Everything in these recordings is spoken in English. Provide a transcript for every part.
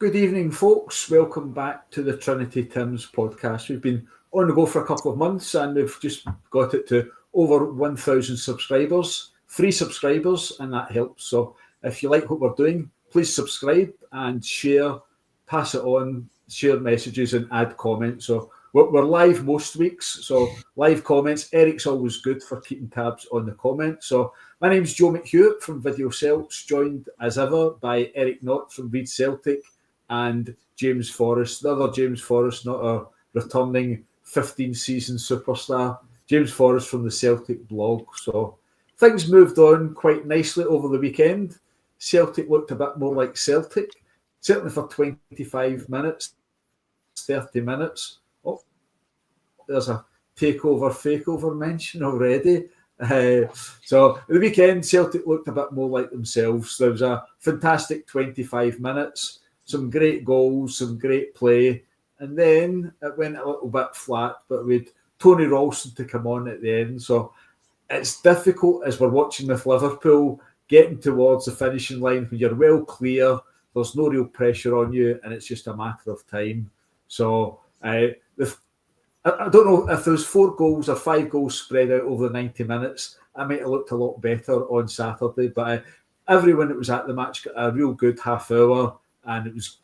Good evening, folks. Welcome back to the Trinity Tims podcast. We've been on the go for a couple of months and we've just got it to over 1,000 subscribers, free subscribers, and that helps. So if you like what we're doing, please subscribe and share, pass it on, share messages and add comments. So we're live most weeks, so live comments. Eric's always good for keeping tabs on the comments. So my name's Joe McHugh from Video Celts, joined as ever by Eric Knott from Reed Celtic and James Forrest, the other James Forrest, not a returning 15-season superstar, James Forrest from the Celtic blog. So things moved on quite nicely over the weekend. Celtic looked a bit more like Celtic, certainly for 25 minutes, 30 minutes. Oh, there's a takeover, fakeover mention already. So the weekend, Celtic looked a bit more like themselves. There was a fantastic 25 minutes, some great goals, some great play, and then it went a little bit flat, but with Tony Ralston to come on at the end. So it's difficult as we're watching with Liverpool, getting towards the finishing line when you're well clear, there's no real pressure on you, and it's just a matter of time. So I don't know if those 4 goals or 5 goals spread out over the 90 minutes, I might have looked a lot better on Saturday, but everyone that was at the match got a real good half hour, and it was,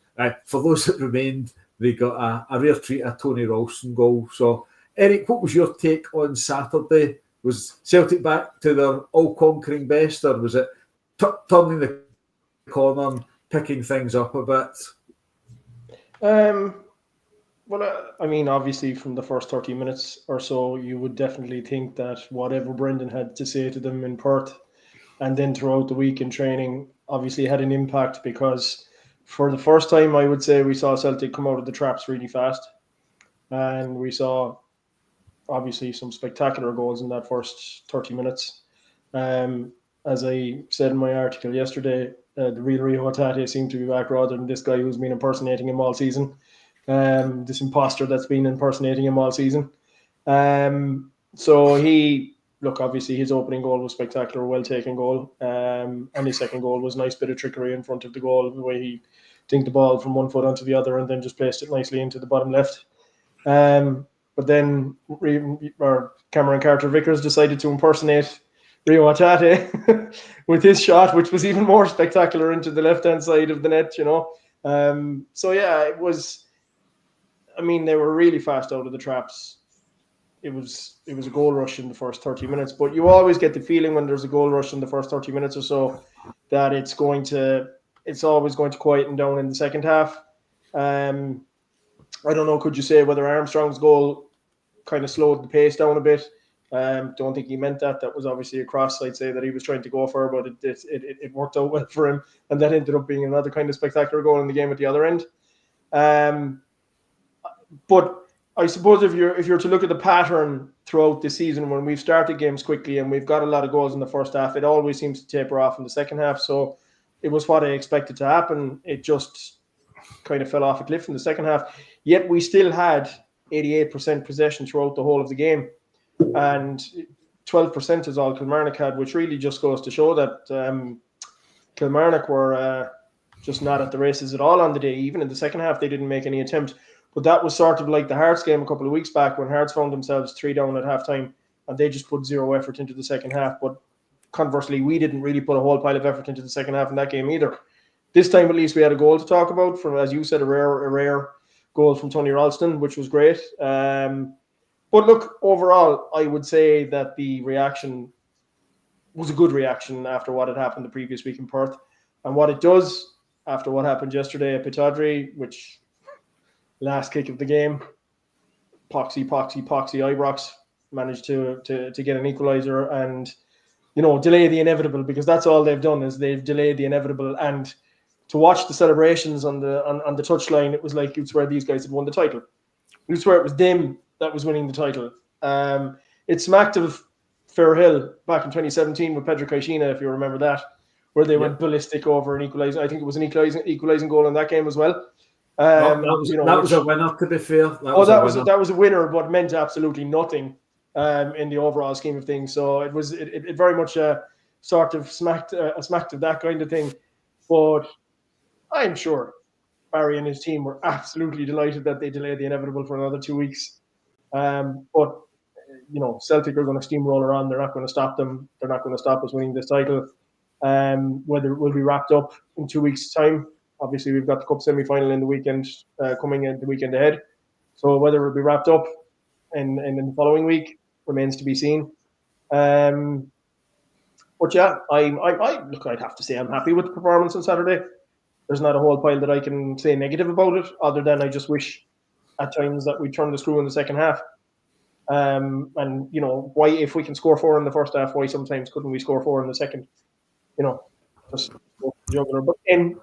for those that remained, they got a rare treat, a Tony Ralston goal. So, Eric, what was your take on Saturday? Was Celtic back to their all-conquering best, or was it turning the corner and picking things up a bit? Well, I mean, obviously from the first 30 minutes or so, you would definitely think that whatever Brendan had to say to them in Perth and then throughout the week in training obviously had an impact, because for the first time, I would say we saw Celtic come out of the traps really fast. And we saw obviously some spectacular goals in that first 30 minutes. As I said in my article yesterday, the real Rio Hatate seemed to be back rather than this guy who's been impersonating him all season. This imposter that's been impersonating him all season. So obviously his opening goal was spectacular, well-taken goal. And his second goal was a nice bit of trickery in front of the goal, the way he dinked the ball from one foot onto the other and then just placed it nicely into the bottom left. But then Cameron Carter-Vickers decided to impersonate Rio Hatate with his shot, which was even more spectacular into the left-hand side of the net, So, yeah, it was... I mean, they were really fast out of the traps. It was a goal rush in the first 30 minutes, but you always get the feeling when there's a goal rush in the first 30 minutes or so that it's always going to quieten down in the second half. I don't know, could you say whether Armstrong's goal kind of slowed the pace down a bit? Don't think he meant that. That was obviously a cross, I'd say, that he was trying to go for, but it worked out well for him, and that ended up being another kind of spectacular goal in the game at the other end. But I suppose if you're to look at the pattern throughout the season, when we've started games quickly and we've got a lot of goals in the first half, it always seems to taper off in the second half. So it was what I expected to happen. It just kind of fell off a cliff in the second half. Yet we still had 88% possession throughout the whole of the game. And 12% is all Kilmarnock had, which really just goes to show that Kilmarnock were just not at the races at all on the day. Even in the second half, they didn't make any attempt. But that was sort of like the Hearts game a couple of weeks back when Hearts found themselves 3 down at halftime and they just put zero effort into the second half. But conversely, we didn't really put a whole pile of effort into the second half in that game either. This time, at least, we had a goal to talk about from, as you said, a rare goal from Tony Ralston, which was great. But look, overall, I would say that the reaction was a good reaction after what had happened the previous week in Perth. And what it does after what happened yesterday at Pittodrie, which last kick of the game, Poxy, Ibrox managed to get an equaliser and, delay the inevitable, because that's all they've done is they've delayed the inevitable. And to watch the celebrations on the touchline, it was like you'd swear these guys had won the title. You'd swear it was them that was winning the title. It smacked of Fairhill back in 2017 with Pedro Caixinha, if you remember that, where they went ballistic over an equalising. I think it was an equalising goal in that game as well. That was a winner, to be fair. That was a winner, but meant absolutely nothing in the overall scheme of things. So it very much sort of smacked of that kind of thing. But I'm sure Barry and his team were absolutely delighted that they delayed the inevitable for another 2 weeks. But Celtic are going to steamroller on. They're not going to stop them. They're not going to stop us winning this title. Whether it will be wrapped up in 2 weeks' time. Obviously, we've got the cup semi-final in the weekend coming in the weekend ahead. So whether it will be wrapped up in the following week remains to be seen. But yeah, I'd have to say I'm happy with the performance on Saturday. There's not a whole pile that I can say negative about it, other than I just wish at times that we turned the screw in the second half. And why, if we can score 4 in the first half, why sometimes couldn't we score 4 in the second? Just juggler. But then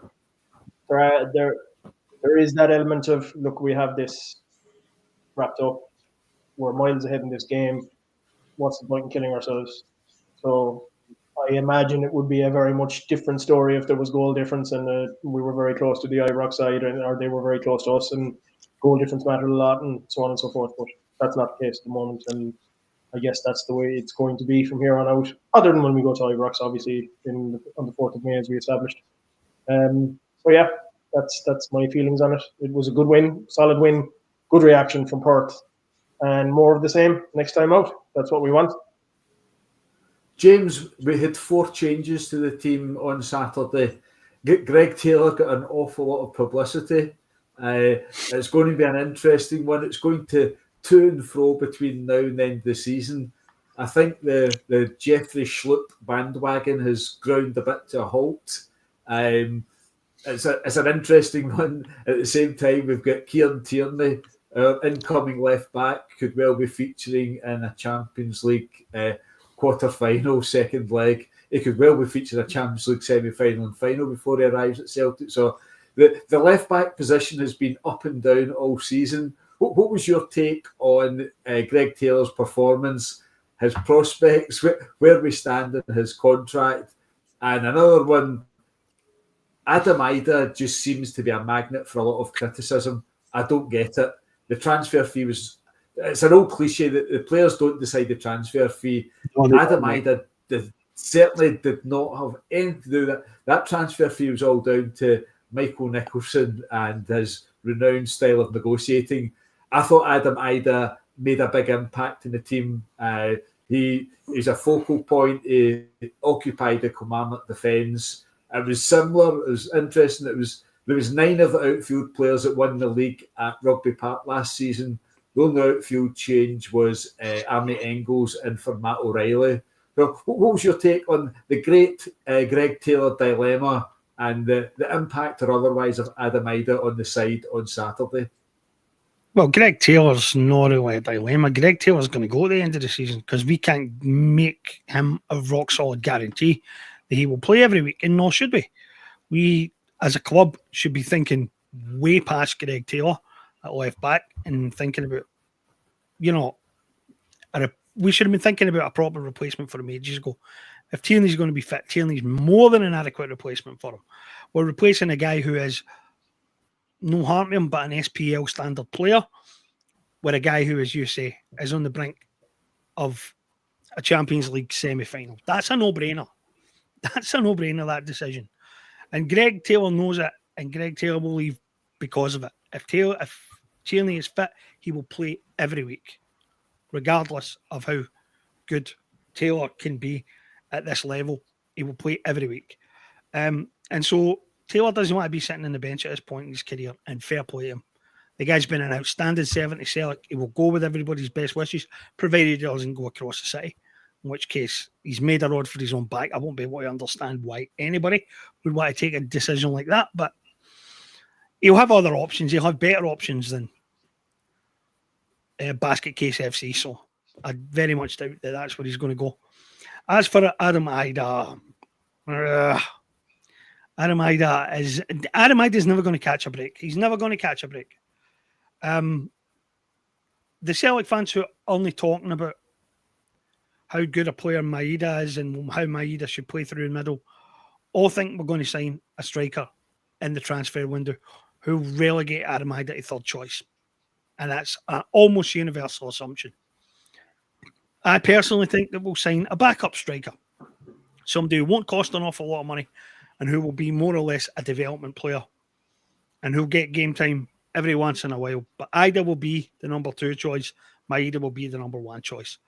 there is that element of, look, we have this wrapped up. We're miles ahead in this game. What's the point in killing ourselves? So I imagine it would be a very much different story if there was goal difference and we were very close to the Ibrox side, or they were very close to us, and goal difference mattered a lot, and so on and so forth. But that's not the case at the moment, and I guess that's the way it's going to be from here on out. Other than when we go to Ibrox, obviously, on the 4th of May, as we established. So yeah, that's my feelings on it. It was a good win, solid win, good reaction from Perth, and more of the same next time out. That's what we want. James, we had 4 changes to the team on Saturday. Greg Taylor got an awful lot of publicity. It's going to be an interesting one. It's going to and fro between now and the end of the season. I think the Jeffrey Schlupp bandwagon has ground a bit to a halt. It's an interesting one. At the same time, we've got Kieran Tierney, our incoming left back, could well be featuring in a Champions League quarter-final, second leg. He could well be featuring a Champions League semi-final and final before he arrives at Celtic. So the left-back position has been up and down all season. What was your take on Greg Taylor's performance, his prospects, where we stand in his contract? And another one, Adam Ida just seems to be a magnet for a lot of criticism. I don't get it. The transfer fee it's an old cliche that the players don't decide the transfer fee. Adam Ida certainly did not have anything to do with that. That transfer fee was all down to Michael Nicholson and his renowned style of negotiating. I thought Adam Ida made a big impact in the team. He's a focal point. He occupied the Kilmarnock defence. It was similar. It was interesting. There was 9 of the outfield players that won the league at Rugby Park last season. The only outfield change was Arnie Engels and for Matt O'Reilly. So what was your take on the great Greg Taylor dilemma and the impact or otherwise of Adam Ida on the side on Saturday? Well, Greg Taylor's not really a dilemma. Greg Taylor's going to go at the end of the season because we can't make him a rock-solid guarantee that he will play every week, and nor should we. We, as a club, should be thinking way past Greg Taylor at left back and thinking about, we should have been thinking about a proper replacement for him ages ago. If Tierney's going to be fit, Tierney's more than an adequate replacement for him. We're replacing a guy who is no harm to him, but an SPL standard player with a guy who, as you say, is on the brink of a Champions League semi-final. That's a no-brainer. That decision. And Greg Taylor knows it, and Greg Taylor will leave because of it. If Tierney is fit, he will play every week, regardless of how good Taylor can be at this level. He will play every week. And so Taylor doesn't want to be sitting on the bench at this point in his career, and fair play to him. The guy's been an outstanding servant to Celtic. He will go with everybody's best wishes, provided he doesn't go across the city, in which case he's made a rod for his own back. I won't be able to understand why anybody would want to take a decision like that, but he'll have other options. He'll have better options than Basket Case FC, so I very much doubt that that's where he's going to go. As for Adam Ida, Adam Ida is never going to catch a break. He's never going to catch a break. The Celtic fans who are only talking about how good a player Maeda is and how Maeda should play through the middle all think we're going to sign a striker in the transfer window who relegate Adam Ida to third choice. And that's an almost universal assumption. I personally think that we'll sign a backup striker, somebody who won't cost an awful lot of money and who will be more or less a development player and who'll get game time every once in a while. But Ida will be the number 2 choice. Maeda will be the number 1 choice.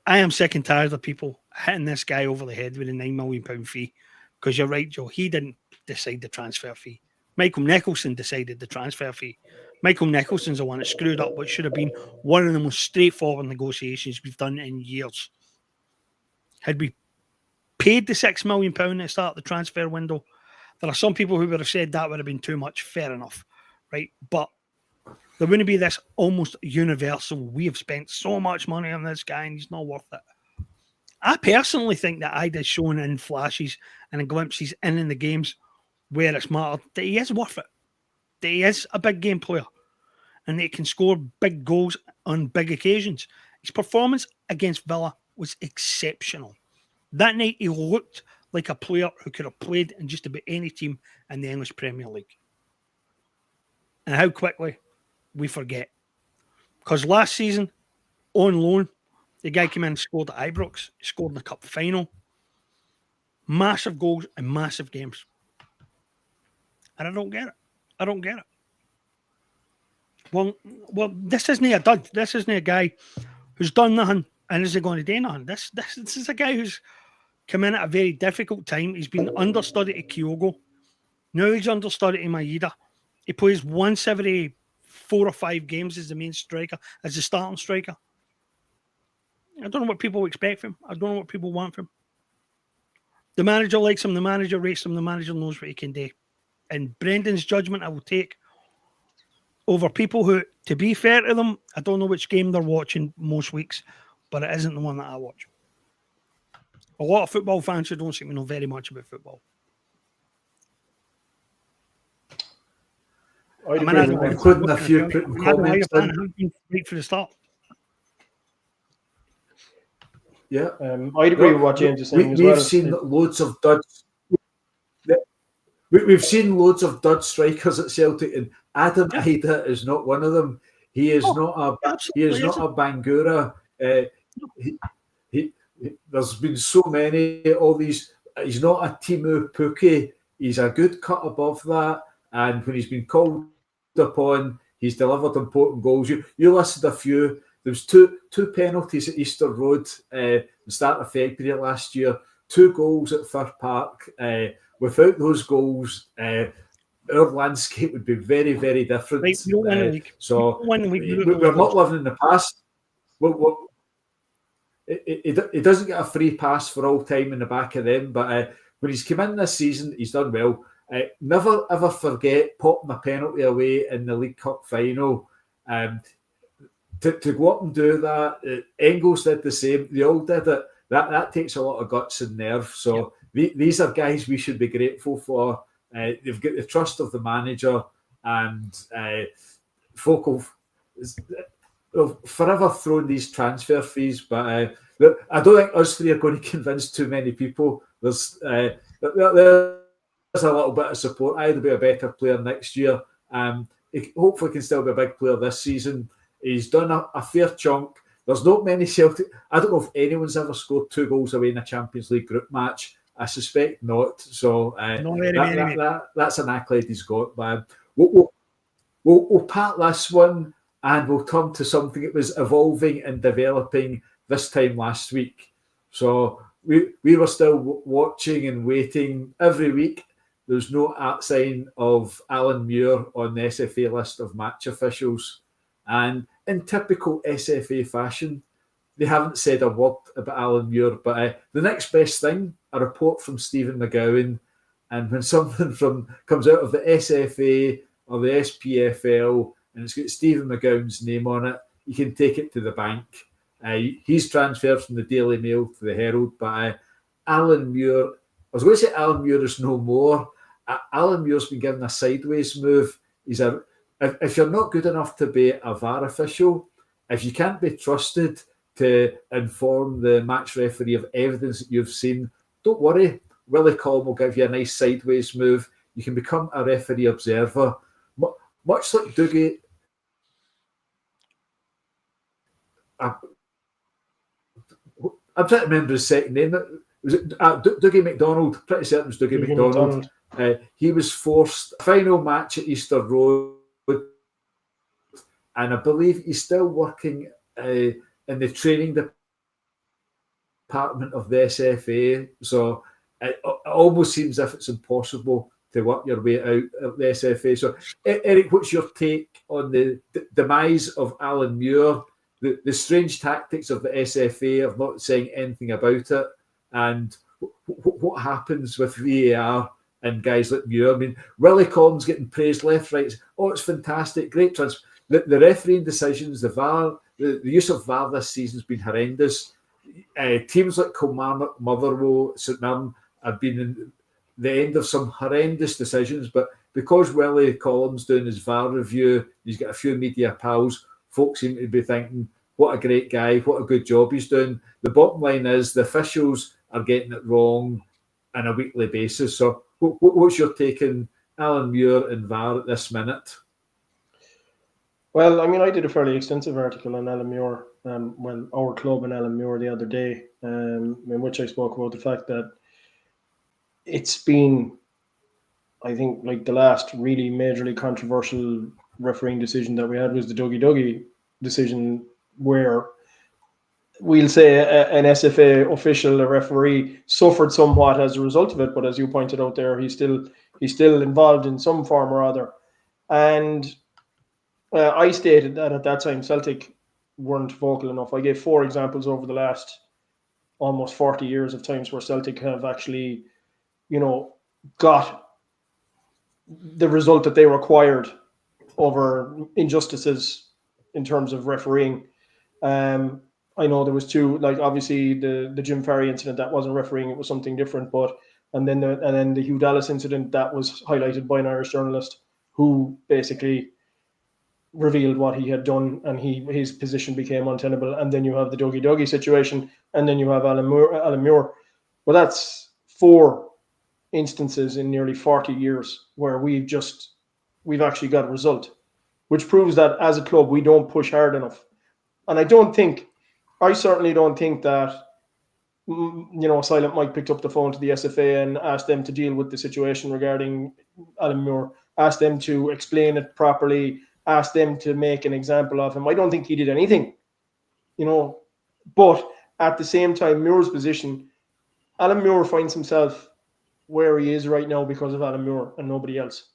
I am sick and tired of people hitting this guy over the head with a £9 million fee. Because you're right, Joe, he didn't decide the transfer fee. Michael Nicholson decided the transfer fee. Michael Nicholson's the one that screwed up what should have been one of the most straightforward negotiations we've done in years. Had we paid the £6 million at the start of the transfer window, there are some people who would have said that would have been too much. Fair enough, right? But there wouldn't be this almost universal, we have spent so much money on this guy and he's not worth it. I personally think that Ida's shown in flashes and in glimpses and in the games where it's mattered that he is worth it, that he is a big game player and that he can score big goals on big occasions. His performance against Villa was exceptional. That night he looked like a player who could have played in just about any team in the English Premier League. And how quickly we forget. Because last season, on loan, the guy came in and scored at Ibrox, scored in the cup final. Massive goals and massive games. And I don't get it. Well, this isn't a dud. This isn't a guy who's done nothing and isn't going to do nothing. This is a guy who's come in at a very difficult time. He's been understudy at Kyogo. Now he's understudy at Maeda. He plays once every 4 or 5 games as the main striker, as the starting striker. I don't know what people expect from him. I don't know what people want from him. The manager likes him. The manager rates him. The manager knows what he can do. And Brendan's judgment I will take over people who, to be fair to them, I don't know which game they're watching most weeks, but it isn't the one that I watch. A lot of football fans who don't seem to know very much about football. Including a few putting comments in. Right for the start. Yeah, I'd agree with what James is saying as well. We've seen loads of duds. We've seen loads of dud strikers at Celtic, and Adam Ida is not one of them. He is not a Bangura. There's been so many. All these. He's not a Timu Puki. He's a good cut above that, and when he's been called upon, he's delivered important goals. You listed a few. There was two penalties at Easter Road the start of February last year, 2 goals at Fir Park. Without those goals, our landscape would be very, very different. Right, so we're not living in the past. He doesn't get a free pass for all time in the back of them, but when he's come in this season, he's done well. Never ever forget popping a penalty away in the League Cup final. To go up and do that, Engels did the same. They all did it. That takes a lot of guts and nerve. So these are guys we should be grateful for. They've got the trust of the manager, and folk will forever thrown these transfer fees. But I don't think us three are going to convince too many people. There's a little bit of support. I'd be a better player next year. He hopefully can still be a big player this season. He's done a fair chunk. There's not many Celtic. I don't know if anyone's ever scored 2 goals away in a Champions League group match. I suspect not. So that's an accolade he's got. But we'll pat this one and we'll turn to something that was evolving and developing this time last week. So we were still watching and waiting every week. There's no sign of Alan Muir on the SFA list of match officials. And in typical SFA fashion, they haven't said a word about Alan Muir. But the next best thing, a report from Stephen McGowan. And when something comes out of the SFA or the SPFL and it's got Stephen McGowan's name on it, you can take it to the bank. He's transferred from the Daily Mail to the Herald. But Alan Muir, I was going to say Alan Muir is no more. Alan Muir's been given a sideways move. If you're not good enough to be a VAR official, if you can't be trusted to inform the match referee of evidence that you've seen, don't worry. Willie Collum will give you a nice sideways move. You can become a referee observer. Much like Dougie. I'm trying to remember his second name. Was it Dougie McDonald? Pretty certain it was Dougie McDonald. He was forced final match at Easter Road, and I believe he's still working in the training department of the SFA. So it almost seems as if it's impossible to work your way out of the SFA. So, Eric, what's your take on the demise of Alan Muir, the strange tactics of the SFA of not saying anything about it, and what happens with VAR and guys like Muir? I mean, Willie Collins getting praised left, right. Oh, it's fantastic, great the refereeing decisions, the VAR, the use of VAR this season has been horrendous. Teams like Kilmarnock, Motherwell, St Mirren have been in the end of some horrendous decisions, but because Willie Collins doing his VAR review, he's got a few media pals, folks seem to be thinking, what a great guy, what a good job he's doing. The bottom line is the officials are getting it wrong on a weekly basis. So what's your take on Alan Muir and VAR at this minute? Well, I mean, I did a fairly extensive article on Alan Muir, our club and Alan Muir the other day, in which I spoke about the fact that it's been, I think, like the last really majorly controversial refereeing decision that we had was the Dougie decision, where we'll say an SFA official, a referee, suffered somewhat as a result of it. But as you pointed out there, he's still involved in some form or other. And I stated that at that time Celtic weren't vocal enough. I gave 4 examples over the last almost 40 years of times where Celtic have actually, got the result that they required over injustices in terms of refereeing. I know there was 2, like obviously the Jim Farry incident, that wasn't refereeing, it was something different. And then the Hugh Dallas incident that was highlighted by an Irish journalist who basically revealed what he had done, and his position became untenable. And then you have the Dougie situation, and then you have Alan Muir. Well, that's 4 instances in nearly 40 years where we've actually got a result, which proves that as a club we don't push hard enough. And I certainly don't think that Silent Mike picked up the phone to the SFA and asked them to deal with the situation regarding Alan Muir, asked them to explain it properly, asked them to make an example of him. I don't think he did anything, but at the same time, Muir's position, Alan Muir finds himself where he is right now because of Alan Muir and nobody else,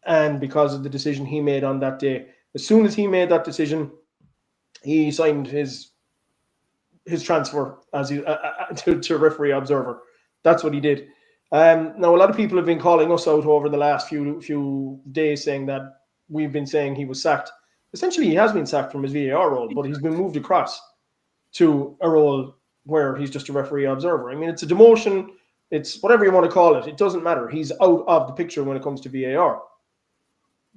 and because of the decision he made on that day. As soon as he made that decision, he signed his transfer as to referee observer. That's what he did. Now, a lot of people have been calling us out over the last few days, saying that we've been saying he was sacked. Essentially, he has been sacked from his VAR role, but he's been moved across to a role where he's just a referee observer. I mean, it's a demotion. It's whatever you want to call it. It doesn't matter. He's out of the picture when it comes to VAR.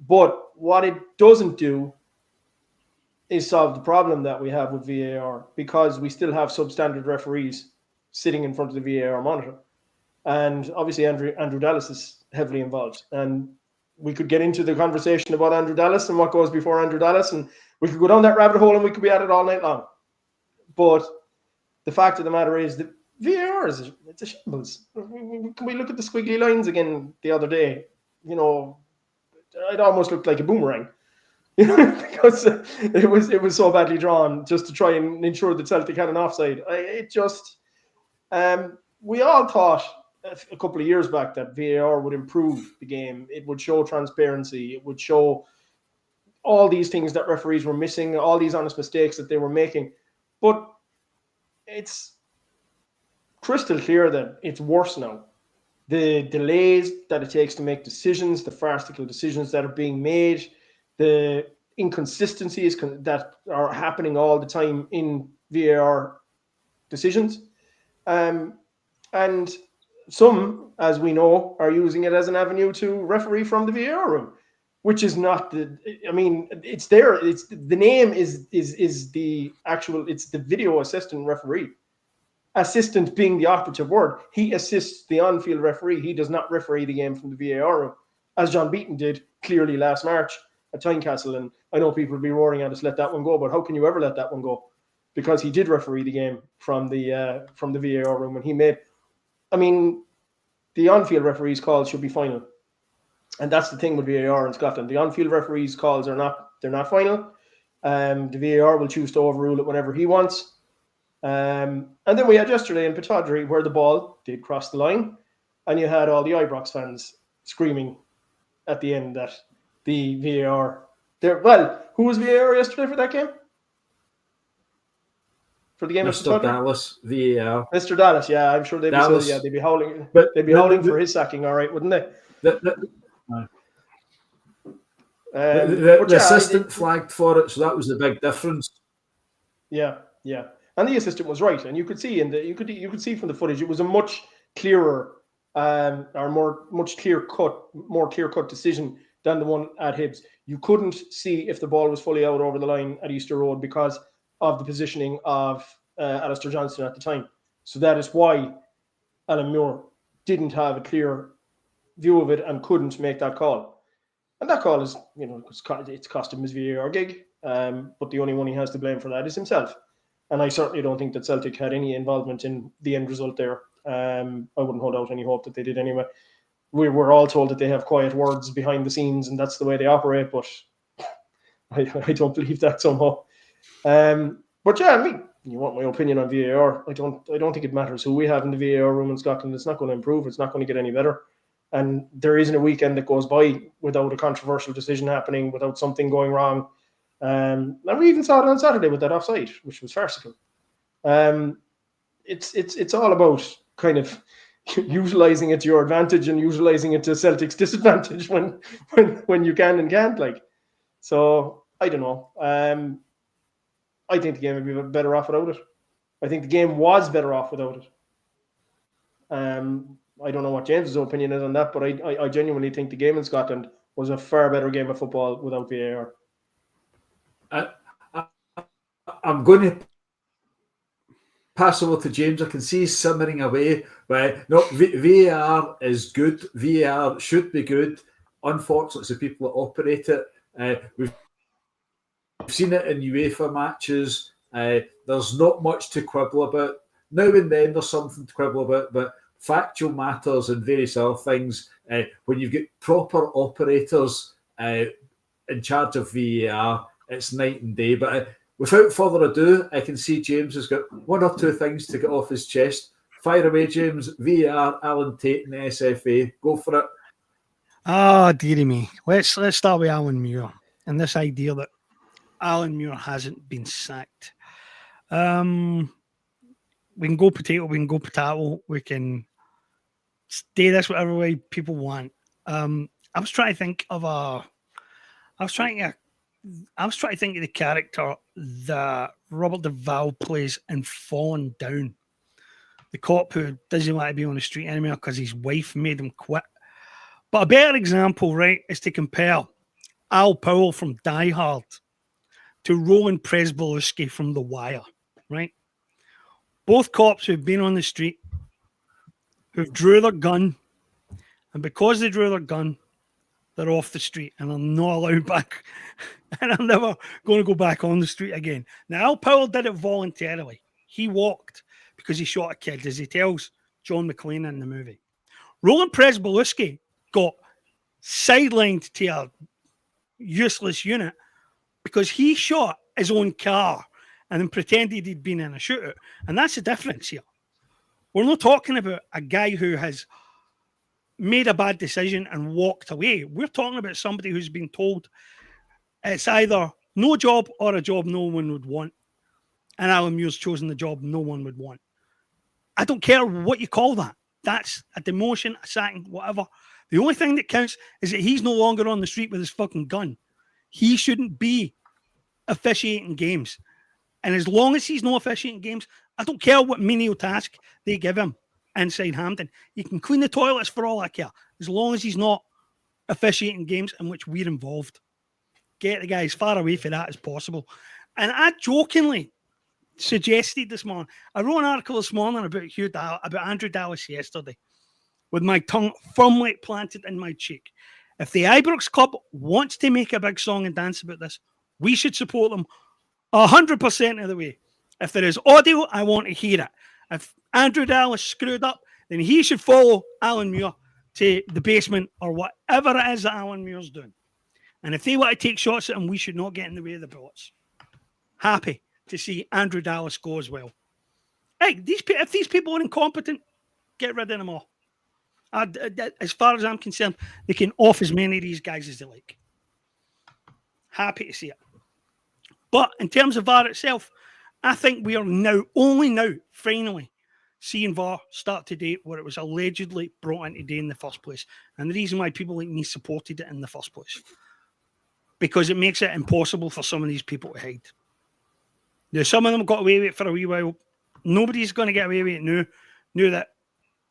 But what it doesn't do is solve the problem that we have with VAR, because we still have substandard referees sitting in front of the VAR monitor. And obviously Andrew Dallas is heavily involved. And we could get into the conversation about Andrew Dallas and what goes before Andrew Dallas, and we could go down that rabbit hole and we could be at it all night long. But the fact of the matter is that VAR it's a shambles. We look at the squiggly lines again the other day. It almost looked like a boomerang. Because it was so badly drawn just to try and ensure that Celtic had an offside. We all thought a couple of years back that VAR would improve the game. It would show transparency. It would show all these things that referees were missing, all these honest mistakes that they were making. But it's crystal clear that it's worse now. The delays that it takes to make decisions, the farcical decisions that are being made, the inconsistencies that are happening all the time in VAR decisions. And some, as we know, are using it as an avenue to referee from the VAR room, which is not it's there. It's the name is the actual, it's the video assistant referee. Assistant being the operative word. He assists the on-field referee. He does not referee the game from the VAR room, as John Beaton did clearly last March at Tynecastle. And I know people will be roaring at us, let that one go, but how can you ever let that one go? Because he did referee the game from the VAR room, and he made, the on-field referees' calls should be final. And that's the thing with VAR in Scotland. The on-field referees' calls they're not final. The VAR will choose to overrule it whenever he wants. And then we had yesterday in Pittodrie where the ball did cross the line, and you had all the Ibrox fans screaming at the end that the VAR. Well, who was VAR yesterday for that game? For the game Mr. Dallas, VAR. Mr. Dallas, yeah, I'm sure they'd be howling. But they'd be howling for his sacking, all right, wouldn't they? The assistant flagged for it, so that was the big difference. Yeah, and the assistant was right, and you could see you could see from the footage it was a much clearer more clear cut decision than the one at Hibs. You couldn't see if the ball was fully out over the line at Easter Road because of the positioning of Alistair Johnston at the time. So that is why Alan Muir didn't have a clear view of it and couldn't make that call. And that call is, it's cost him his VAR gig, but the only one he has to blame for that is himself. And I certainly don't think that Celtic had any involvement in the end result there. I wouldn't hold out any hope that they did anyway. We were all told that they have quiet words behind the scenes and that's the way they operate, but I don't believe that somehow. But yeah, I mean, you want my opinion on VAR? I don't think it matters who we have in the VAR room in Scotland. It's not going to improve. It's not going to get any better. And there isn't a weekend that goes by without a controversial decision happening, without something going wrong. And we even saw it on Saturday with that offside, which was farcical. It's all about kind of utilizing it to your advantage and utilizing it to Celtic's disadvantage when you can and can't. Like, so I don't know. I think the game would be better off without it. I think the game was better off without it. I don't know what James's opinion is on that, but I genuinely think the game in Scotland was a far better game of football without VAR. I'm going to pass over to James. I can see he's simmering away. But no, VAR is good. VAR should be good. Unfortunately, it's the people that operate it. We've seen it in UEFA matches. There's not much to quibble about. Now and then there's something to quibble about, but factual matters and various other things, when you've got proper operators in charge of VAR, it's night and day. But without further ado, I can see James has got one or two things to get off his chest. Fire away, James. VAR, Alan Tate and the SFA. Go for it. Ah, dearie me. Let's start with Alan Muir and this idea that Alan Muir hasn't been sacked. We can go potato, we can go potato, we can stay this whatever way people want. I was trying to think of the character that Robert Duvall plays in Falling Down. The cop who doesn't want to be on the street anymore because his wife made him quit. But a better example, right, is to compare Al Powell from Die Hard to Roland Presbolowski from The Wire, right? Both cops who've been on the street, who've drew their gun, and because they drew their gun, they're off the street and are not allowed back, and are never going to go back on the street again. Now, Al Powell did it voluntarily. He walked because he shot a kid, as he tells John McClane in the movie. Roland Presbolowski got sidelined to a useless unit because he shot his own car and then pretended he'd been in a shootout. And that's the difference here. We're not talking about a guy who has made a bad decision and walked away. We're talking about somebody who's been told it's either no job or a job no one would want. And Alan Muir's chosen the job no one would want. I don't care what you call that. That's a demotion, a sacking, whatever. The only thing that counts is that he's no longer on the street with his fucking gun. He shouldn't be officiating games. And as long as he's not officiating games, I don't care what menial task they give him inside Hampden. He can clean the toilets for all I care, as long as he's not officiating games in which we're involved. Get the guy as far away from that as possible. And I jokingly suggested this morning, I wrote an article this morning about Andrew Dallas yesterday, with my tongue firmly planted in my cheek. If the Ibrox club wants to make a big song and dance about this, we should support them 100% of the way. If there is audio, I want to hear it. If Andrew Dallas screwed up, then he should follow Alan Muir to the basement or whatever it is that Alan Muir's doing. And if they want to take shots at him, we should not get in the way of the bullets. Happy to see Andrew Dallas go as well. Hey, if these people are incompetent, get rid of them all. As far as I'm concerned, they can off as many of these guys as they like. Happy to see it. But in terms of VAR itself, I think we are only now, finally, seeing VAR start today where it was allegedly brought in today in the first place. And the reason why people like me supported it in the first place. Because it makes it impossible for some of these people to hide. Now, some of them got away with it for a wee while. Nobody's going to get away with it now. Know that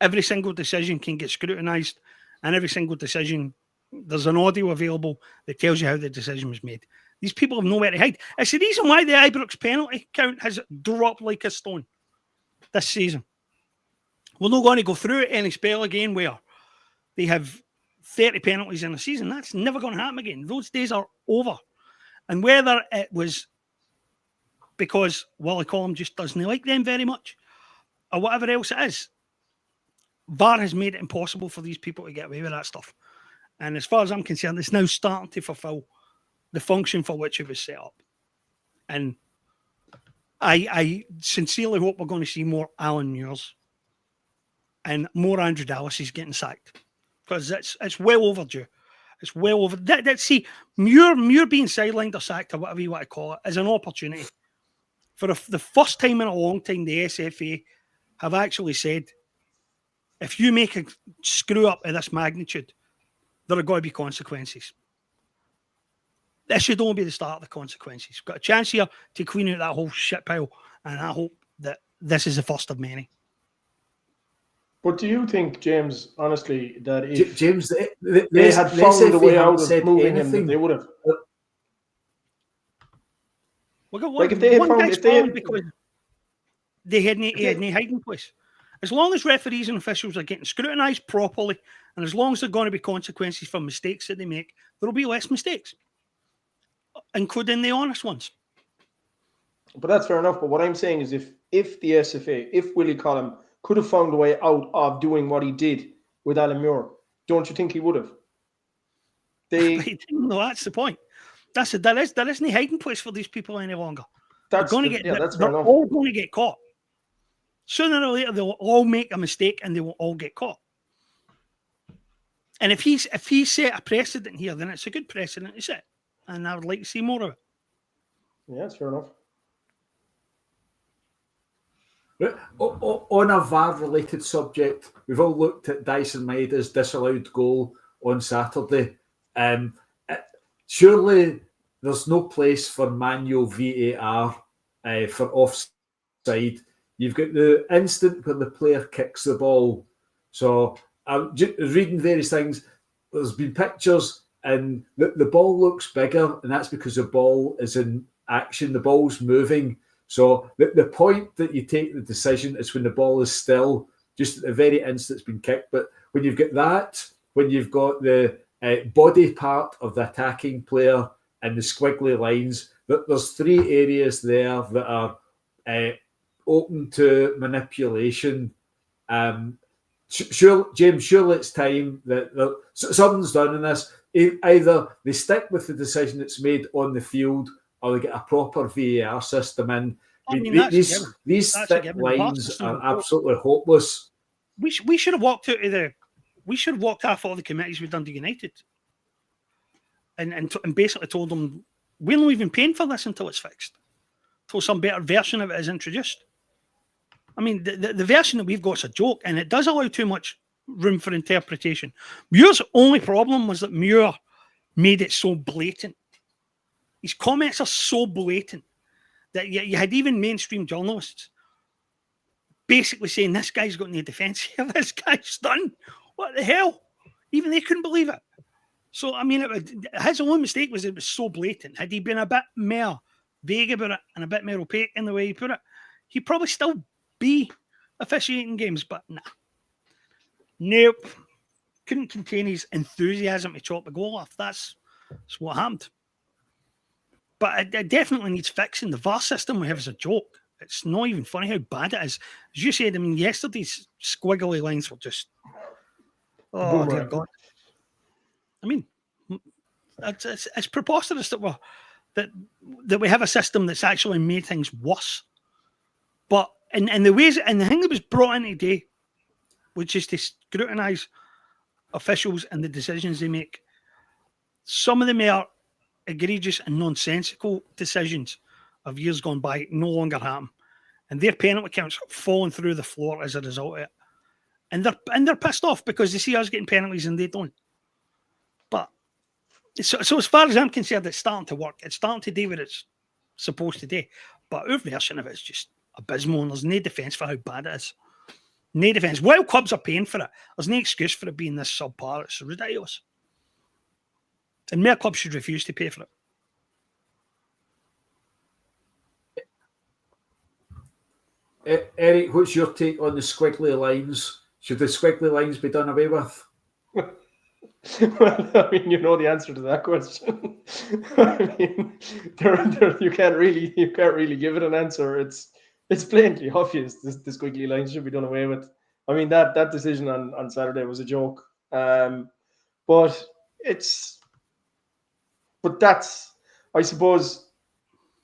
every single decision can get scrutinised, and every single decision, there's an audio available that tells you how the decision was made. These people have nowhere to hide. It's the reason why the Ibrox penalty count has dropped like a stone this season. We're not going to go through any spell again where they have 30 penalties in a season. That's never going to happen again. Those days are over. And whether it was because Willie Collum just doesn't like them very much, or whatever else it is, VAR has made it impossible for these people to get away with that stuff. And as far as I'm concerned, it's now starting to fulfill the function for which it was set up. And I sincerely hope we're going to see more Alan Muirs and more Andrew Dallas is getting sacked, because it's well overdue. It's well over. See, Muir being sidelined or sacked or whatever you want to call it is an opportunity. For the first time in a long time, the SFA have actually said, if you make a screw up of this magnitude, there are going to be consequences. This should only be the start of the consequences. We've got a chance here to clean out that whole shit pile, and I hope that this is the first of many. But do you think, James, honestly, that if James, they had found a way out of moving him, that they would have? Like if they had found, because they had no hiding place. As long as referees and officials are getting scrutinised properly, and as long as there are going to be consequences for mistakes that they make, there will be less mistakes, including the honest ones. But that's fair enough. But what I'm saying is, if the SFA, if Willie Collum could have found a way out of doing what he did with Alan Muir, don't you think he would have? No, that's the point. There isn't a hiding place for these people any longer. They're all going to get caught. Sooner or later, they'll all make a mistake and they will all get caught. And if he's set a precedent here, then it's a good precedent to set. And I would like to see more of it. Yeah, that's fair enough. On a VAR-related subject, we've all looked at Dyson Maeda's disallowed goal on Saturday. Surely there's no place for manual VAR for offside. You've got the instant where the player kicks the ball. So I'm reading various things. There's been pictures and the ball looks bigger, and that's because the ball is in action. The ball's moving. So the point that you take the decision is when the ball is still, just at the very instant it's been kicked. But when you've got that, when you've got the body part of the attacking player and the squiggly lines, there's three areas there that are open to manipulation. James, surely it's time that something's done in this. Either they stick with the decision that's made on the field, or they get a proper VAR system in. These thick lines are absolutely hopeless. We should have walked out of we should have walked off all the committees with Dundee United, and basically told them we're not even paying for this until it's fixed, until some better version of it is introduced. I mean, the version that we've got is a joke, and it does allow too much room for interpretation. Muir's only problem was that Muir made it so blatant. His comments are so blatant that you had even mainstream journalists basically saying, this guy's got no defence here, this guy's done. What the hell? Even they couldn't believe it. So, I mean, his only mistake was it was so blatant. Had he been a bit more vague about it and a bit more opaque in the way he put it, he'd probably still be officiating games, but nah. Nope. Couldn't contain his enthusiasm to chop the goal off. That's what happened. But it definitely needs fixing. The VAR system we have is a joke. It's not even funny how bad it is. As you said, I mean, yesterday's squiggly lines were just, oh dear God. I mean, it's preposterous that we have a system that's actually made things worse. But in the ways, and the thing that was brought in today, which is to scrutinise officials and the decisions they make, some of them are egregious and nonsensical decisions of years gone by no longer happen. And their penalty counts falling through the floor as a result of it. And they're pissed off because they see us getting penalties and they don't. But so as far as I'm concerned, it's starting to work. It's starting to do what it's supposed to do. But our version of it is just abysmal, and there's no defence for how bad it is. No defence. While clubs are paying for it, there's no excuse for it being this subpar. It's ridiculous. And more clubs should refuse to pay for it. Eric, what's your take on the squiggly lines? Should the squiggly lines be done away with? Well, I mean, you know the answer to that question. I mean, you can't really give it an answer. It's plainly obvious. The squiggly lines should be done away with. I mean, that decision on Saturday was a joke. But that's, I suppose,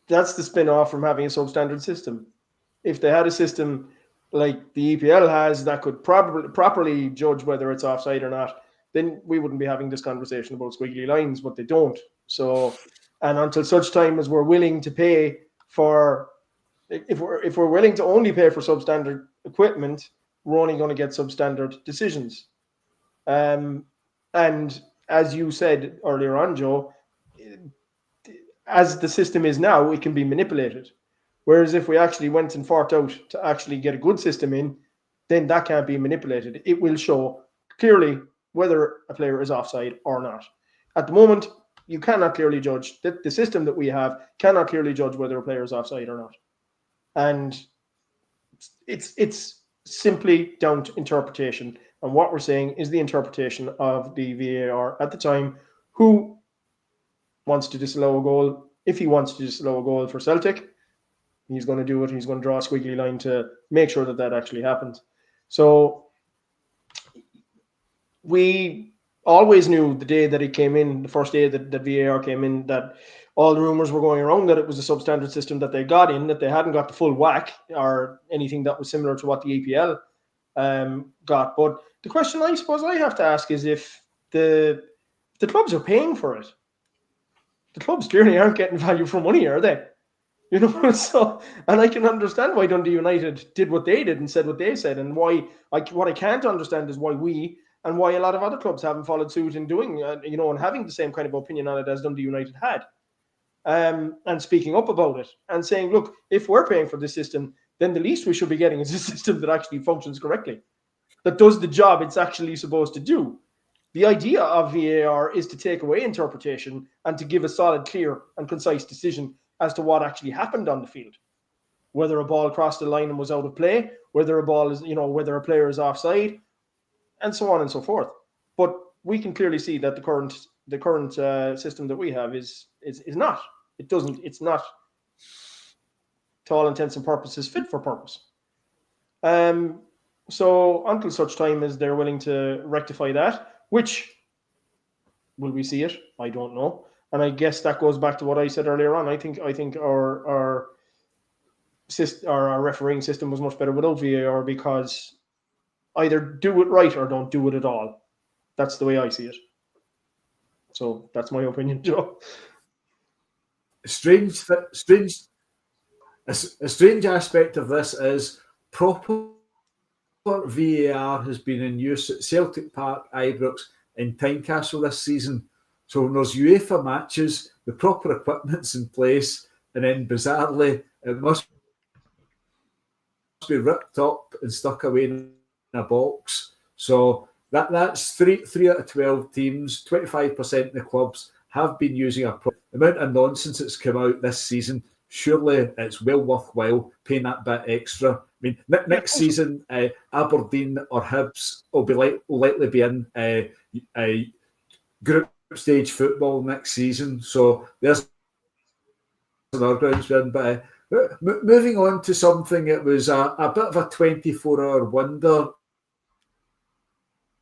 that's the spin-off from having a substandard system. If they had a system like the EPL has that could properly judge whether it's offside or not, then we wouldn't be having this conversation about squiggly lines, but they don't. So, and until such time as we're willing to pay for, if we're willing to only pay for substandard equipment, we're only going to get substandard decisions. And as you said earlier on, Joe, as the system is now, it can be manipulated. Whereas if we actually went and fought out to actually get a good system in, then that can't be manipulated. It will show clearly whether a player is offside or not. At the moment, you cannot clearly judge. The system that we have cannot clearly judge whether a player is offside or not. And it's simply down to interpretation. And what we're saying is the interpretation of the VAR at the time, who wants to disallow a goal. If he wants to disallow a goal for Celtic, he's going to do it. He's going to draw a squiggly line to make sure that actually happens. So we always knew the day that it came in, the first day that VAR came in, that all the rumours were going around that it was a substandard system that they got in, that they hadn't got the full whack or anything that was similar to what the EPL got. But the question I suppose I have to ask is if the clubs are paying for it. The clubs clearly aren't getting value for money, are they? You know, so, and I can understand why Dundee United did what they did and said what they said, and why what I can't understand is why we and why a lot of other clubs haven't followed suit in doing, and having the same kind of opinion on it as Dundee United had, and speaking up about it and saying, look, if we're paying for this system, then the least we should be getting is a system that actually functions correctly, that does the job it's actually supposed to do. The idea of VAR is to take away interpretation and to give a solid, clear, and concise decision as to what actually happened on the field. Whether a ball crossed the line and was out of play, whether a ball is, whether a player is offside, and so on and so forth. But we can clearly see that the current system that we have is not. It's not, to all intents and purposes, fit for purpose. So until such time as they're willing to rectify that, which will we see it? I don't know. And I guess that goes back to what I said earlier on. I think our refereeing system was much better without VAR, because either do it right or don't do it at all. That's the way I see it. So that's my opinion, Joe. A strange aspect of this is proper VAR has been in use at Celtic Park, Ibrox, and Tynecastle this season. So when there's UEFA matches, the proper equipment's in place, and then bizarrely it must be ripped up and stuck away in a box. So that's three out of 12 teams, 25% of the clubs have been using the amount of nonsense that's come out this season. Surely it's well worthwhile paying that bit extra. I mean, next season, Aberdeen or Hibs will likely be in a group stage football next season. So there's another grounds win. But Moving on to something that was a bit of a 24-hour wonder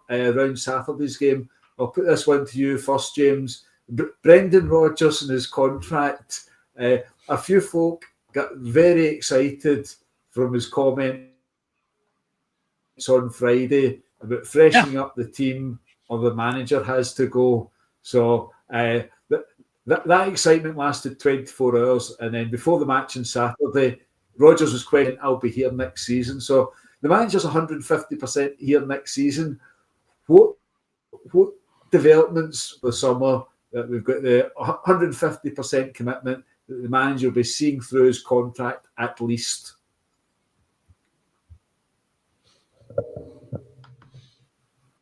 around Saturday's game. I'll put this one to you first, James. Brendan Rodgers and his contract. A few folk got very excited from his comments on Friday about freshening up the team, or the manager has to go. So that excitement lasted 24 hours, and then before the match on Saturday, Rodgers was questioning, "I'll be here next season." So the manager's 150% here next season. What developments for summer that we've got the 150% commitment that the manager will be seeing through his contract at least?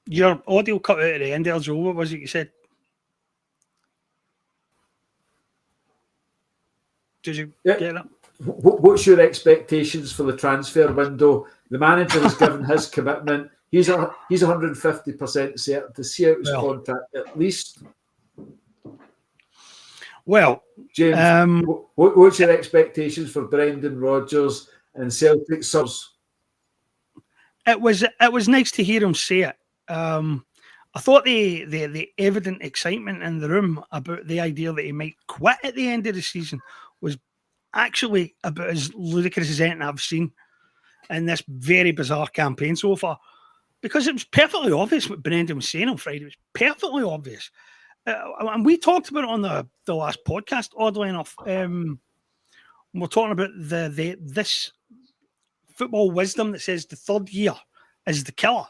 Your audio cut out at the end there, Joe. What was it you said? Did you get that? What's your expectations for the transfer window? The manager has given his commitment. He's 150% certain to see out his contract at least. Well, James, what's your expectations for Brendan Rodgers and Celtic subs? It was nice to hear him say it. I thought the evident excitement in the room about the idea that he might quit at the end of the season was actually about as ludicrous as anything I've seen in this very bizarre campaign so far. Because it was perfectly obvious what Brendan was saying on Friday. It was perfectly obvious. And we talked about it on the last podcast, oddly enough. We're talking about this football wisdom that says the third year is the killer.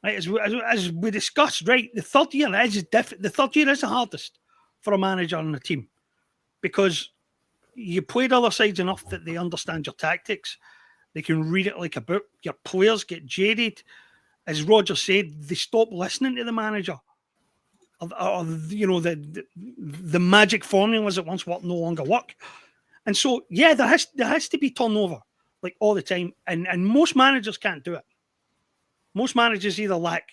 Right? As we discussed, right, the third year is the third year is the hardest for a manager and a team, because you played other sides enough that they understand your tactics. They can read it like a book. Your players get jaded. As Roger said, they stop listening to the manager. Or the magic formulas that once worked no longer work. And so, yeah, there has to be turnover, like all the time. And most managers can't do it. Most managers either lack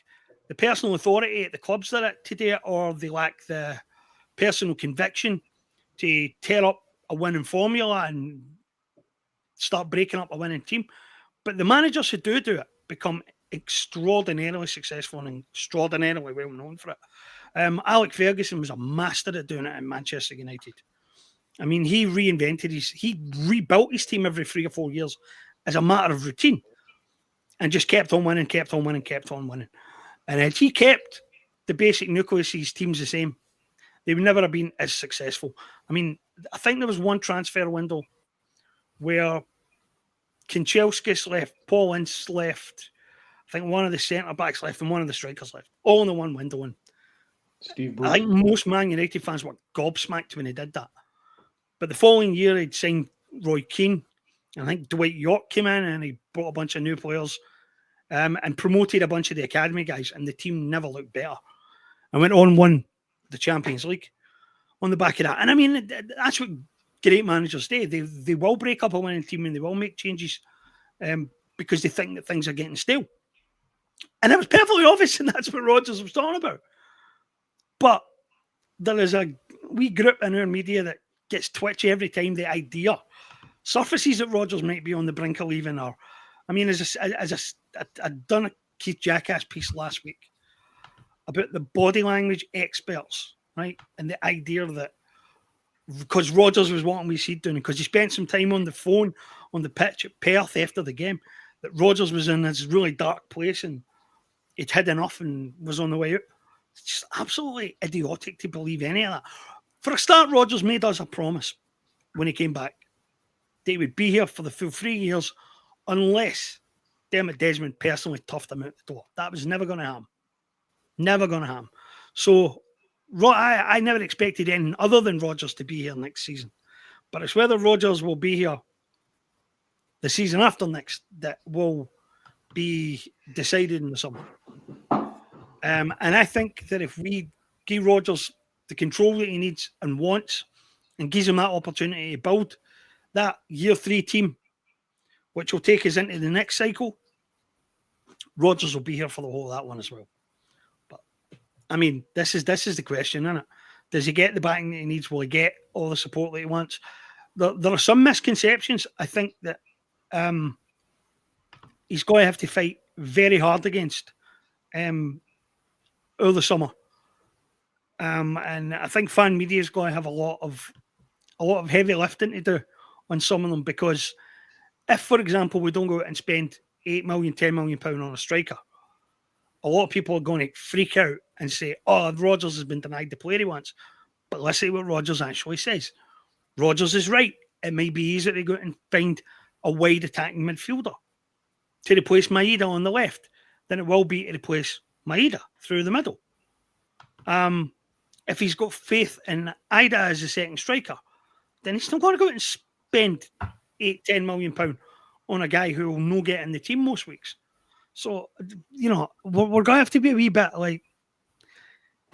the personal authority at the clubs they're at today, or they lack the personal conviction to tear up a winning formula and start breaking up a winning team. But the managers who do it become extraordinarily successful and extraordinarily well known for it. Alex Ferguson was a master at doing it in Manchester United. I mean, he rebuilt his team every 3 or 4 years as a matter of routine, and just kept on winning. And had he kept the basic nucleus of his teams the same, they would never have been as successful. I mean, I think there was one transfer window where Kanchelskis left, Paul Ince left, I think one of the centre-backs left, and one of the strikers left, all in the one window. And Steve Bruce. I think most Man United fans were gobsmacked when he did that. But the following year, he'd signed Roy Keane. I think Dwight York came in and he brought a bunch of new players and promoted a bunch of the academy guys, and the team never looked better. And went on, won the Champions League on the back of that. And I mean, that's what great managers do. They will break up a winning team and they will make changes because they think that things are getting stale. And it was perfectly obvious, and that's what Rodgers was talking about. But there is a wee group in our media that gets twitchy every time the idea surfaces that Rodgers might be on the brink of leaving. Or, I mean, I'd done a Keith Jackass piece last week about the body language experts, right? And the idea that because Rodgers was wanting we see doing, because he spent some time on the phone on the pitch at Perth after the game, that Rodgers was in this really dark place and he'd had enough and was on the way out. It's just absolutely idiotic to believe any of that. For a start, Rodgers made us a promise when he came back that he would be here for the full 3 years unless Dermot Desmond personally toughed him out the door. That was never going to happen. Never going to happen. So I never expected anything other than Rodgers to be here next season. But it's whether Rodgers will be here the season after next that will be decided in the summer. And I think that if we give Rodgers the control that he needs and wants, and gives him that opportunity to build that year 3 team, which will take us into the next cycle, Rodgers will be here for the whole of that one as well. But I mean, this is the question, isn't it? Does he get the backing that he needs? Will he get all the support that he wants? there are some misconceptions. I think that he's going to have to fight very hard against over the summer. And I think fan media is going to have a lot of heavy lifting to do on some of them, because if, for example, we don't go out and spend 8 million, 10 million pound on a striker, a lot of people are going to freak out and say, "Oh, Rodgers has been denied the player he wants." But let's see what Rodgers actually says. Rodgers is right. It may be easier to go out and find a wide attacking midfielder to replace Maeda on the left than it will be to replace Maeda through the middle. If he's got faith in Ida as a second striker, then he's not going to go out and spend 8-10 million pound on a guy who will not get in the team most weeks. So, you know, we're going to have to be a wee bit like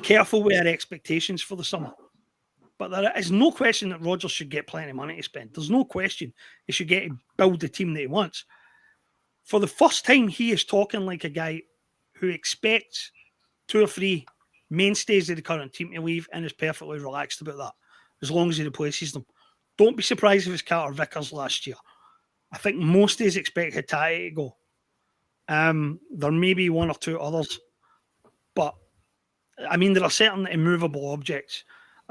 careful with our expectations for the summer. But there is no question that Rodgers should get plenty of money to spend. There's no question he should get to build the team that he wants. For the first time, he is talking like a guy who expects 2 or 3 mainstays of the current team to leave and is perfectly relaxed about that, as long as he replaces them. Don't be surprised if it's Carter Vickers last year. I think most days expect Hatate to go. There may be 1 or 2 others, but I mean, there are certain immovable objects.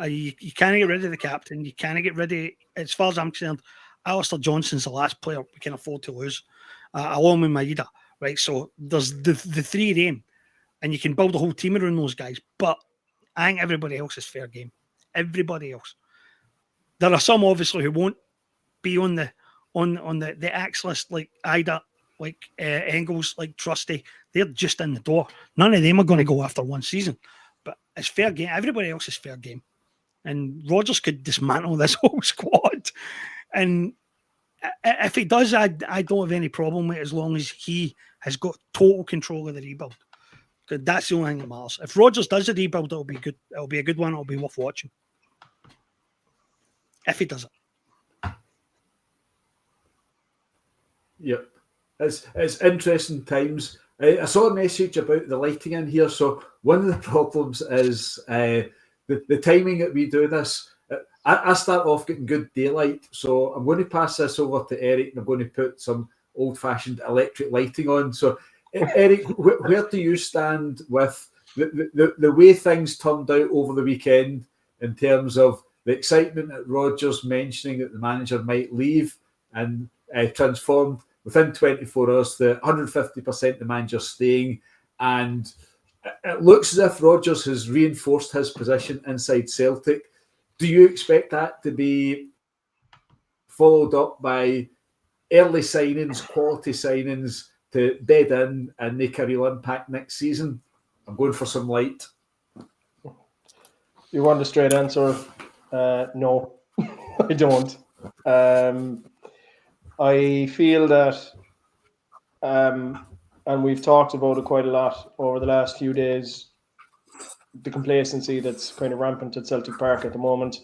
You can't get rid of the captain. You can't get rid of, as far as I'm concerned, Alistair Johnson's the last player we can afford to lose, along with Maeda, right? So there's the 3 of them, and you can build a whole team around those guys. But I think everybody else is fair game. Everybody else. There are some obviously who won't be on the axe list, like Ida, like Engels, like Trusty. They're just in the door. None of them are going to go after 1 season. But it's fair game. Everybody else is fair game. And Rodgers could dismantle this whole squad. And if he does, I don't have any problem with it, as long as he has got total control of the rebuild. Because that's the only thing that matters. If Rodgers does the rebuild, it'll be good. It'll be a good one. It'll be worth watching. If he does it. Yep. It's interesting times. I saw a message about the lighting in here. So one of the problems is the timing that we do this. I start off getting good daylight. So I'm going to pass this over to Eric, and I'm going to put some old-fashioned electric lighting on. So Eric, where do you stand with the way things turned out over the weekend in terms of the excitement at Rodgers mentioning that the manager might leave, and transformed within 24 hours to 150% the manager staying, and it looks as if Rodgers has reinforced his position inside Celtic. Do you expect that to be followed up by early signings, quality signings to bed in and make a real impact next season? I'm going for some light. You want a straight answer? No, I don't. I feel that, and we've talked about it quite a lot over the last few days, the complacency that's kind of rampant at Celtic Park at the moment,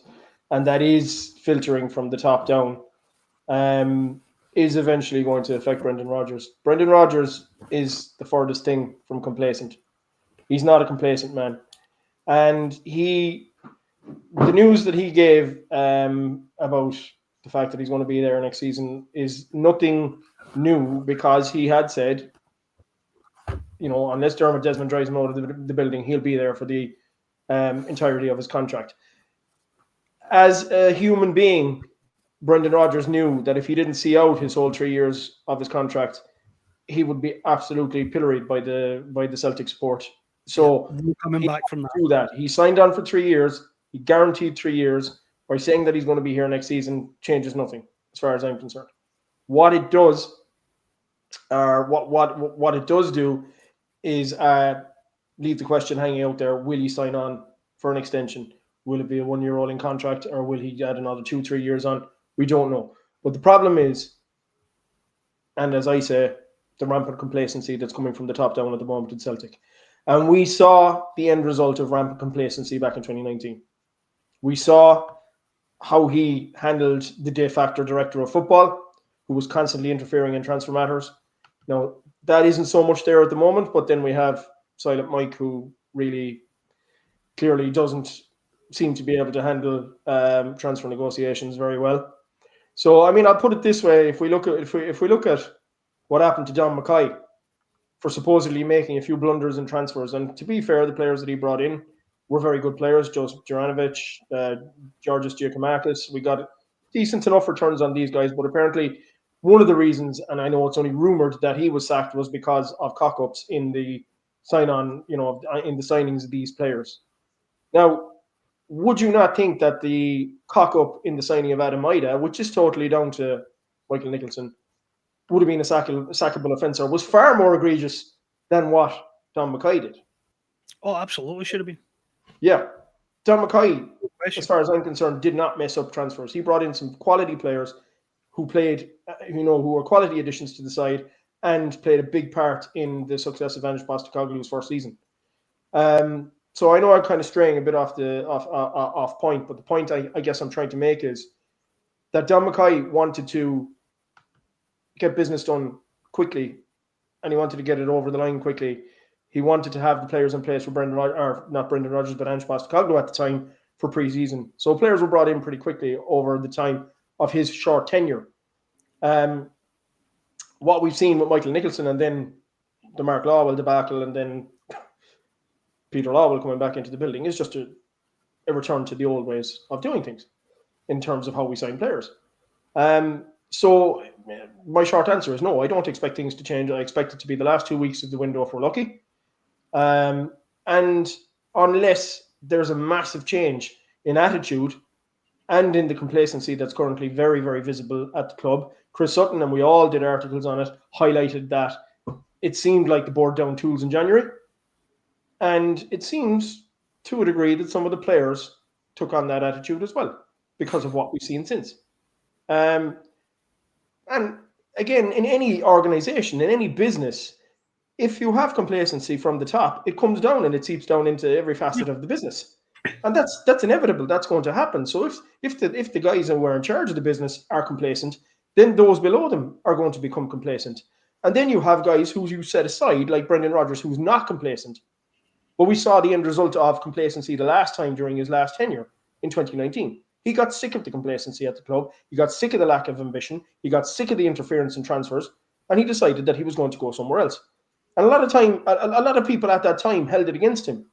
and that is filtering from the top down, is eventually going to affect Brendan Rodgers. Brendan Rodgers is the furthest thing from complacent. He's not a complacent man. And the news that he gave about the fact that he's going to be there next season is nothing new, because he had said, you know, unless Dermot Desmond drives him out of the building, he'll be there for the entirety of his contract. As a human being, Brendan Rodgers knew that if he didn't see out his whole 3 years of his contract, he would be absolutely pilloried by the Celtic support. So coming back from that, he signed on for 3 years. He guaranteed 3 years. By saying that he's going to be here next season changes nothing, as far as I'm concerned. What it does, or what it does do, is leave the question hanging out there: will he sign on for an extension? Will it be a 1 year rolling contract, or will he add another 2-3 years on? We don't know. But the problem is, and as I say, the rampant complacency that's coming from the top down at the moment in Celtic. And we saw the end result of rampant complacency back in 2019. We saw how he handled the de facto director of football, who was constantly interfering in transfer matters. Now, that isn't so much there at the moment, but then we have Silent Mike, who really clearly doesn't seem to be able to handle transfer negotiations very well. So I mean, I'll put it this way: if we look at what happened to John Mackay for supposedly making a few blunders in transfers, and to be fair, the players that he brought in were very good players. Joseph Juranovic, Georgios Giacomakis. We got decent enough returns on these guys, but apparently one of the reasons, and I know it's only rumored that he was sacked, was because of cock-ups in the sign-on, in the signings of these players. Now, would you not think that the cock-up in the signing of Adam Ida, which is totally down to Michael Nicholson, would have been a sackable offence, or was far more egregious than what Don Mackay did? Oh, absolutely should have been. Yeah. Don Mackay, as far as I'm concerned, did not mess up transfers. He brought in some quality players who played, who were quality additions to the side and played a big part in the success of Ange Postecoglou's first season. So I know I'm kind of straying a bit off point, but the point I guess I'm trying to make is that Don Mackay wanted to get business done quickly, and he wanted to get it over the line quickly. He wanted to have the players in place for not Brendan Rodgers, but Ange Postecoglou at the time for pre-season. So players were brought in pretty quickly over the time of his short tenure. What we've seen with Michael Nicholson and then the Mark Lawwell debacle and then Peter Lawwell coming back into the building is just a return to the old ways of doing things in terms of how we sign players. So my short answer is no, I don't expect things to change. I expect it to be the last 2 weeks of the window if we're lucky. And unless there's a massive change in attitude and in the complacency that's currently very, very visible at the club. Chris Sutton, and we all did articles on it, highlighted that it seemed like the board down tools in January. And it seems, to a degree, that some of the players took on that attitude as well because of what we've seen since. And again, in any organization, in any business, if you have complacency from the top, it comes down and it seeps down into every facet of the business. And that's inevitable. That's going to happen. So if the guys who are in charge of the business are complacent, then those below them are going to become complacent. And then you have guys who you set aside, like Brendan Rodgers, who's not complacent. But we saw the end result of complacency the last time during his last tenure in 2019. He got sick of the complacency at the club. He got sick of the lack of ambition. He got sick of the interference in transfers. And he decided that he was going to go somewhere else. And a lot of people at that time held it against him.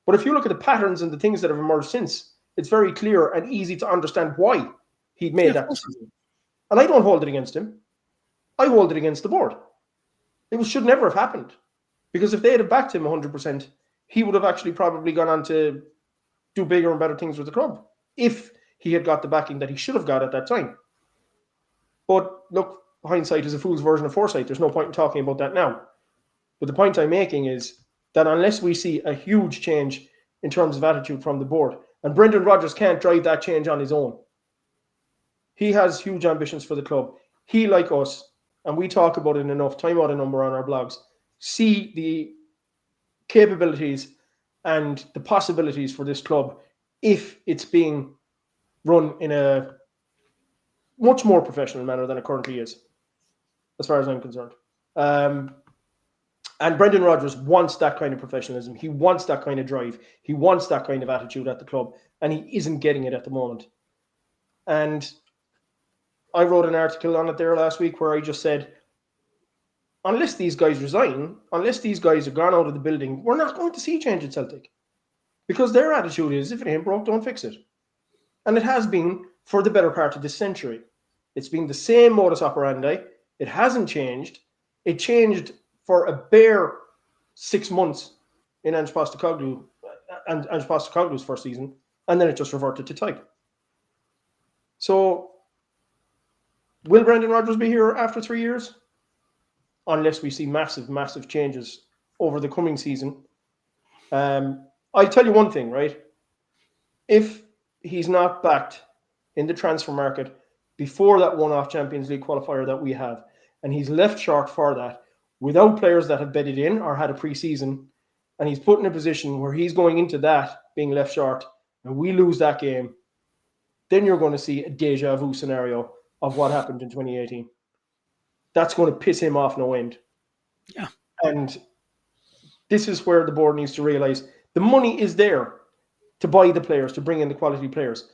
But if you look at the patterns and the things that have emerged since, it's very clear and easy to understand why he made that decision. And I don't hold it against him. I hold it against the board. It should never have happened. Because if they had backed him 100%, he would have actually probably gone on to do bigger and better things with the club if he had got the backing that he should have got at that time. But look, hindsight is a fool's version of foresight. There's no point in talking about that now. But the point I'm making is that unless we see a huge change in terms of attitude from the board, and Brendan Rodgers can't drive that change on his own. He has huge ambitions for the club. He, like us, and we talk about it enough, time out a number on our blogs, see the capabilities and the possibilities for this club if it's being run in a much more professional manner than it currently is, as far as I'm concerned. And Brendan Rodgers wants that kind of professionalism. He wants that kind of drive. He wants that kind of attitude at the club, and he isn't getting it at the moment. And I wrote an article on it there last week where I just said, unless these guys resign, unless these guys are gone out of the building, we're not going to see change at Celtic. Because their attitude is, if it ain't broke, don't fix it. And it has been for the better part of this century. It's been the same modus operandi. It hasn't changed. It changed for a bare 6 months in Ange Postecoglou's first season, and then it just reverted to type. So, will Brendan Rodgers be here after 3 years? Unless we see massive, massive changes over the coming season. I'll tell you one thing, right? If he's not backed in the transfer market before that one-off Champions League qualifier that we have, and he's left short for that, without players that have bedded in or had a pre-season, and he's put in a position where he's going into that being left short, and we lose that game, then you're going to see a deja vu scenario of what happened in 2018. That's going to piss him off no end. Yeah. And this is where the board needs to realize the money is there to buy the players, to bring in the quality players.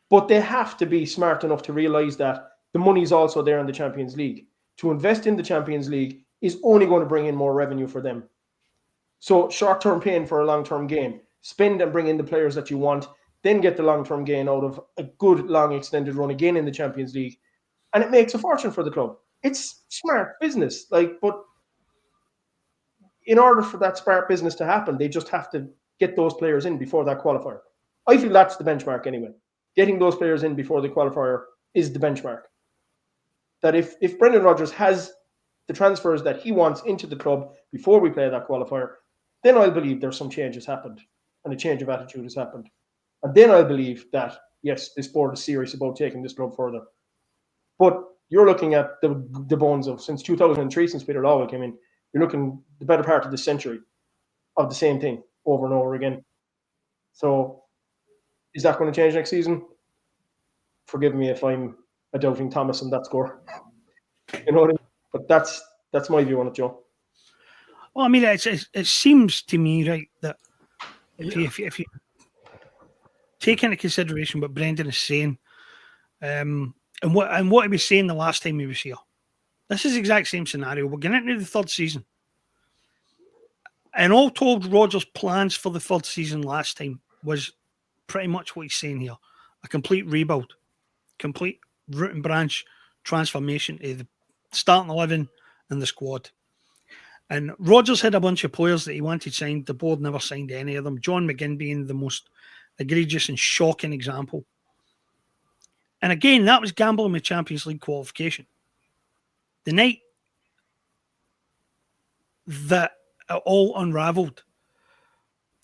But they have to be smart enough to realise that the money's also there in the Champions League. To invest in the Champions League is only going to bring in more revenue for them. So short-term pain for a long-term gain. Spend and bring in the players that you want, then get the long-term gain out of a good, long, extended run again in the Champions League. And it makes a fortune for the club. It's smart business. But in order for that smart business to happen, they just have to get those players in before that qualifier. I feel that's the benchmark anyway. Getting those players in before the qualifier is the benchmark. That if Brendan Rodgers has the transfers that he wants into the club before we play that qualifier, then I'll believe there's some changes happened and a change of attitude has happened. And then I'll believe that, yes, this board is serious about taking this club further. But you're looking at the bones of since 2003, since Peter Lawwell came in, you're looking the better part of this century of the same thing over and over again. So is that going to change next season? Forgive me if I'm a doubting Thomas on that score. You know what I mean? But that's my view on it, Joe. Well, I mean, it seems to me, right, that if you take into consideration what Brendan is saying, and what he was saying the last time he was here, this is the exact same scenario. We're getting into the third season. And all told, Rodgers' plans for the third season last time was pretty much what he's saying here. A complete rebuild, complete root and branch transformation of the starting 11 and the squad. And Rodgers had a bunch of players that he wanted signed. The board never signed any of them. John McGinn being the most egregious and shocking example. And again, that was gambling with Champions League qualification. The night that it all unravelled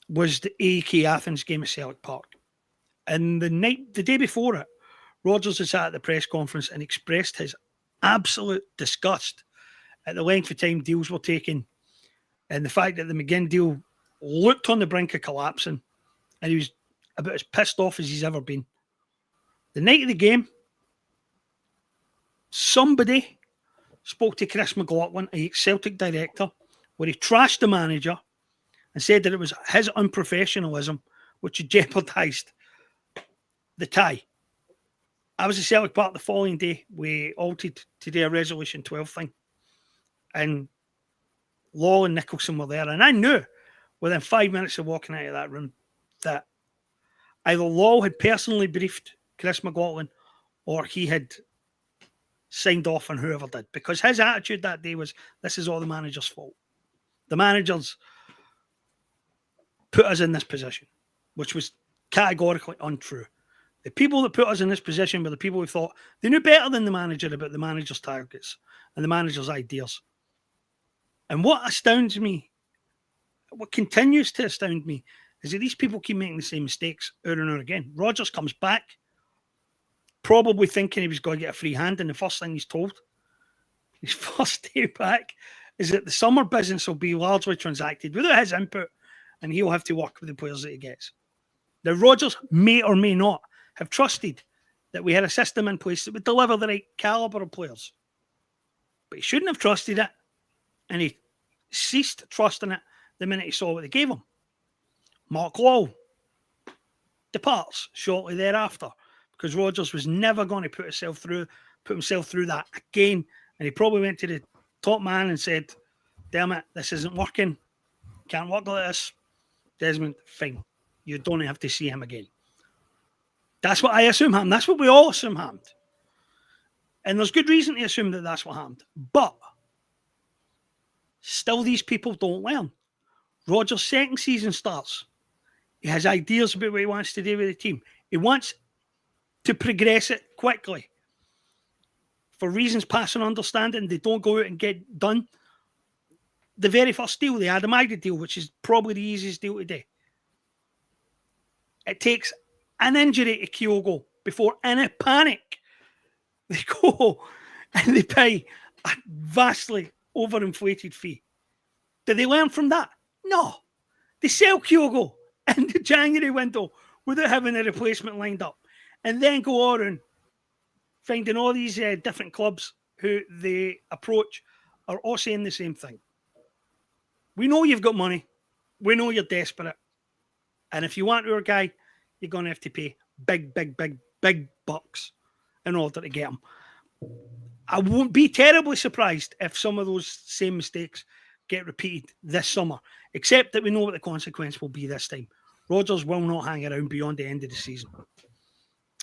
was the AEK Athens game at Celtic Park. And the day before it, Rodgers had sat at the press conference and expressed his absolute disgust at the length of time deals were taking and the fact that the McGinn deal looked on the brink of collapsing, and he was about as pissed off as he's ever been. The night of the game, somebody spoke to Chris McLaughlin, a Celtic director, where he trashed the manager and said that it was his unprofessionalism which had jeopardised the tie. I was at Celtic Park the following day. We altered to do a Resolution 12 thing. And Law and Nicholson were there. And I knew within 5 minutes of walking out of that room that either Law had personally briefed Chris McLaughlin or he had signed off on whoever did. Because his attitude that day was, this is all the manager's fault. The managers put us in this position, which was categorically untrue. The people that put us in this position were the people who thought they knew better than the manager about the manager's targets and the manager's ideas. And what astounds me, what continues to astound me, is that these people keep making the same mistakes over and over again. Rodgers comes back, probably thinking he was going to get a free hand, and the first thing he's told, his first day back, is that the summer business will be largely transacted without his input, and he'll have to work with the players that he gets. Now, Rodgers may or may not have trusted that we had a system in place that would deliver the right calibre of players. But he shouldn't have trusted it, and he ceased trusting it the minute he saw what they gave him. Mark Law departs shortly thereafter because Rodgers was never going to put himself through that again, and he probably went to the top man and said, damn it, this isn't working. Can't work like this. Desmond, fine. You don't have to see him again. That's what I assume happened. That's what we all assume happened. And there's good reason to assume that that's what happened. But still, these people don't learn. Rodgers' second season starts. He has ideas about what he wants to do with the team. He wants to progress it quickly. For reasons passing understanding, they don't go out and get done. The very first deal, the Adam Agnew deal, which is probably the easiest deal today. It takes an injury to Kyogo before, in a panic, they go and they pay a vastly overinflated fee. Did they learn from that? No. They sell Kyogo in the January window without having a replacement lined up, and then go on and finding all these different clubs who they approach are all saying the same thing. We know you've got money. We know you're desperate. And if you want our guy, you're going to have to pay big, big, big big bucks in order to get him. I won't be terribly surprised if some of those same mistakes get repeated this summer, except that we know what the consequence will be this time. Rodgers will not hang around beyond the end of the season.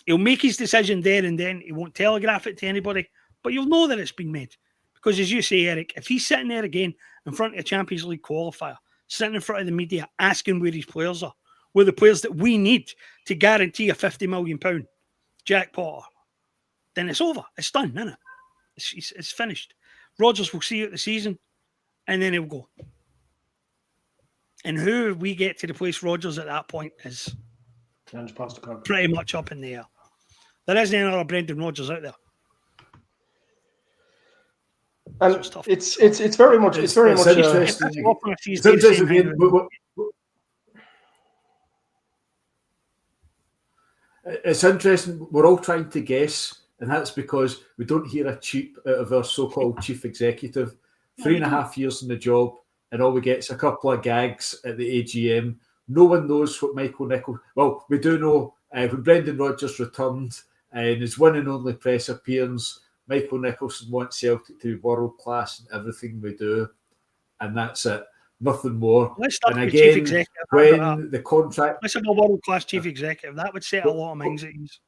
He'll make his decision there and then. He won't telegraph it to anybody, but you'll know that it's been made. Because as you say, Eric, if he's sitting there again in front of a Champions League qualifier, sitting in front of the media asking where his players are, where the players that we need to guarantee a £50 million jackpot, then it's over. It's done, isn't it? It's finished. Rodgers will see you at the season, and then he'll go. And who we get to replace Rodgers at that point is pretty much up in the air. There isn't another Brendan Rodgers out there. And it's very much interesting. It's interesting. We're all trying to guess, and that's because we don't hear a cheep out of our so-called chief executive. 3.5 years in the job, and all we get is a couple of gags at the AGM. No one knows what Michael Nicholson... Well, we do know when Brendan Rodgers returned in his one and only press appearance, Michael Nicholson wants Celtic to be world-class in everything we do, and that's it. Nothing more. And again, when the contract... Let's have a world-class chief executive. That would set a lot of minds at ease.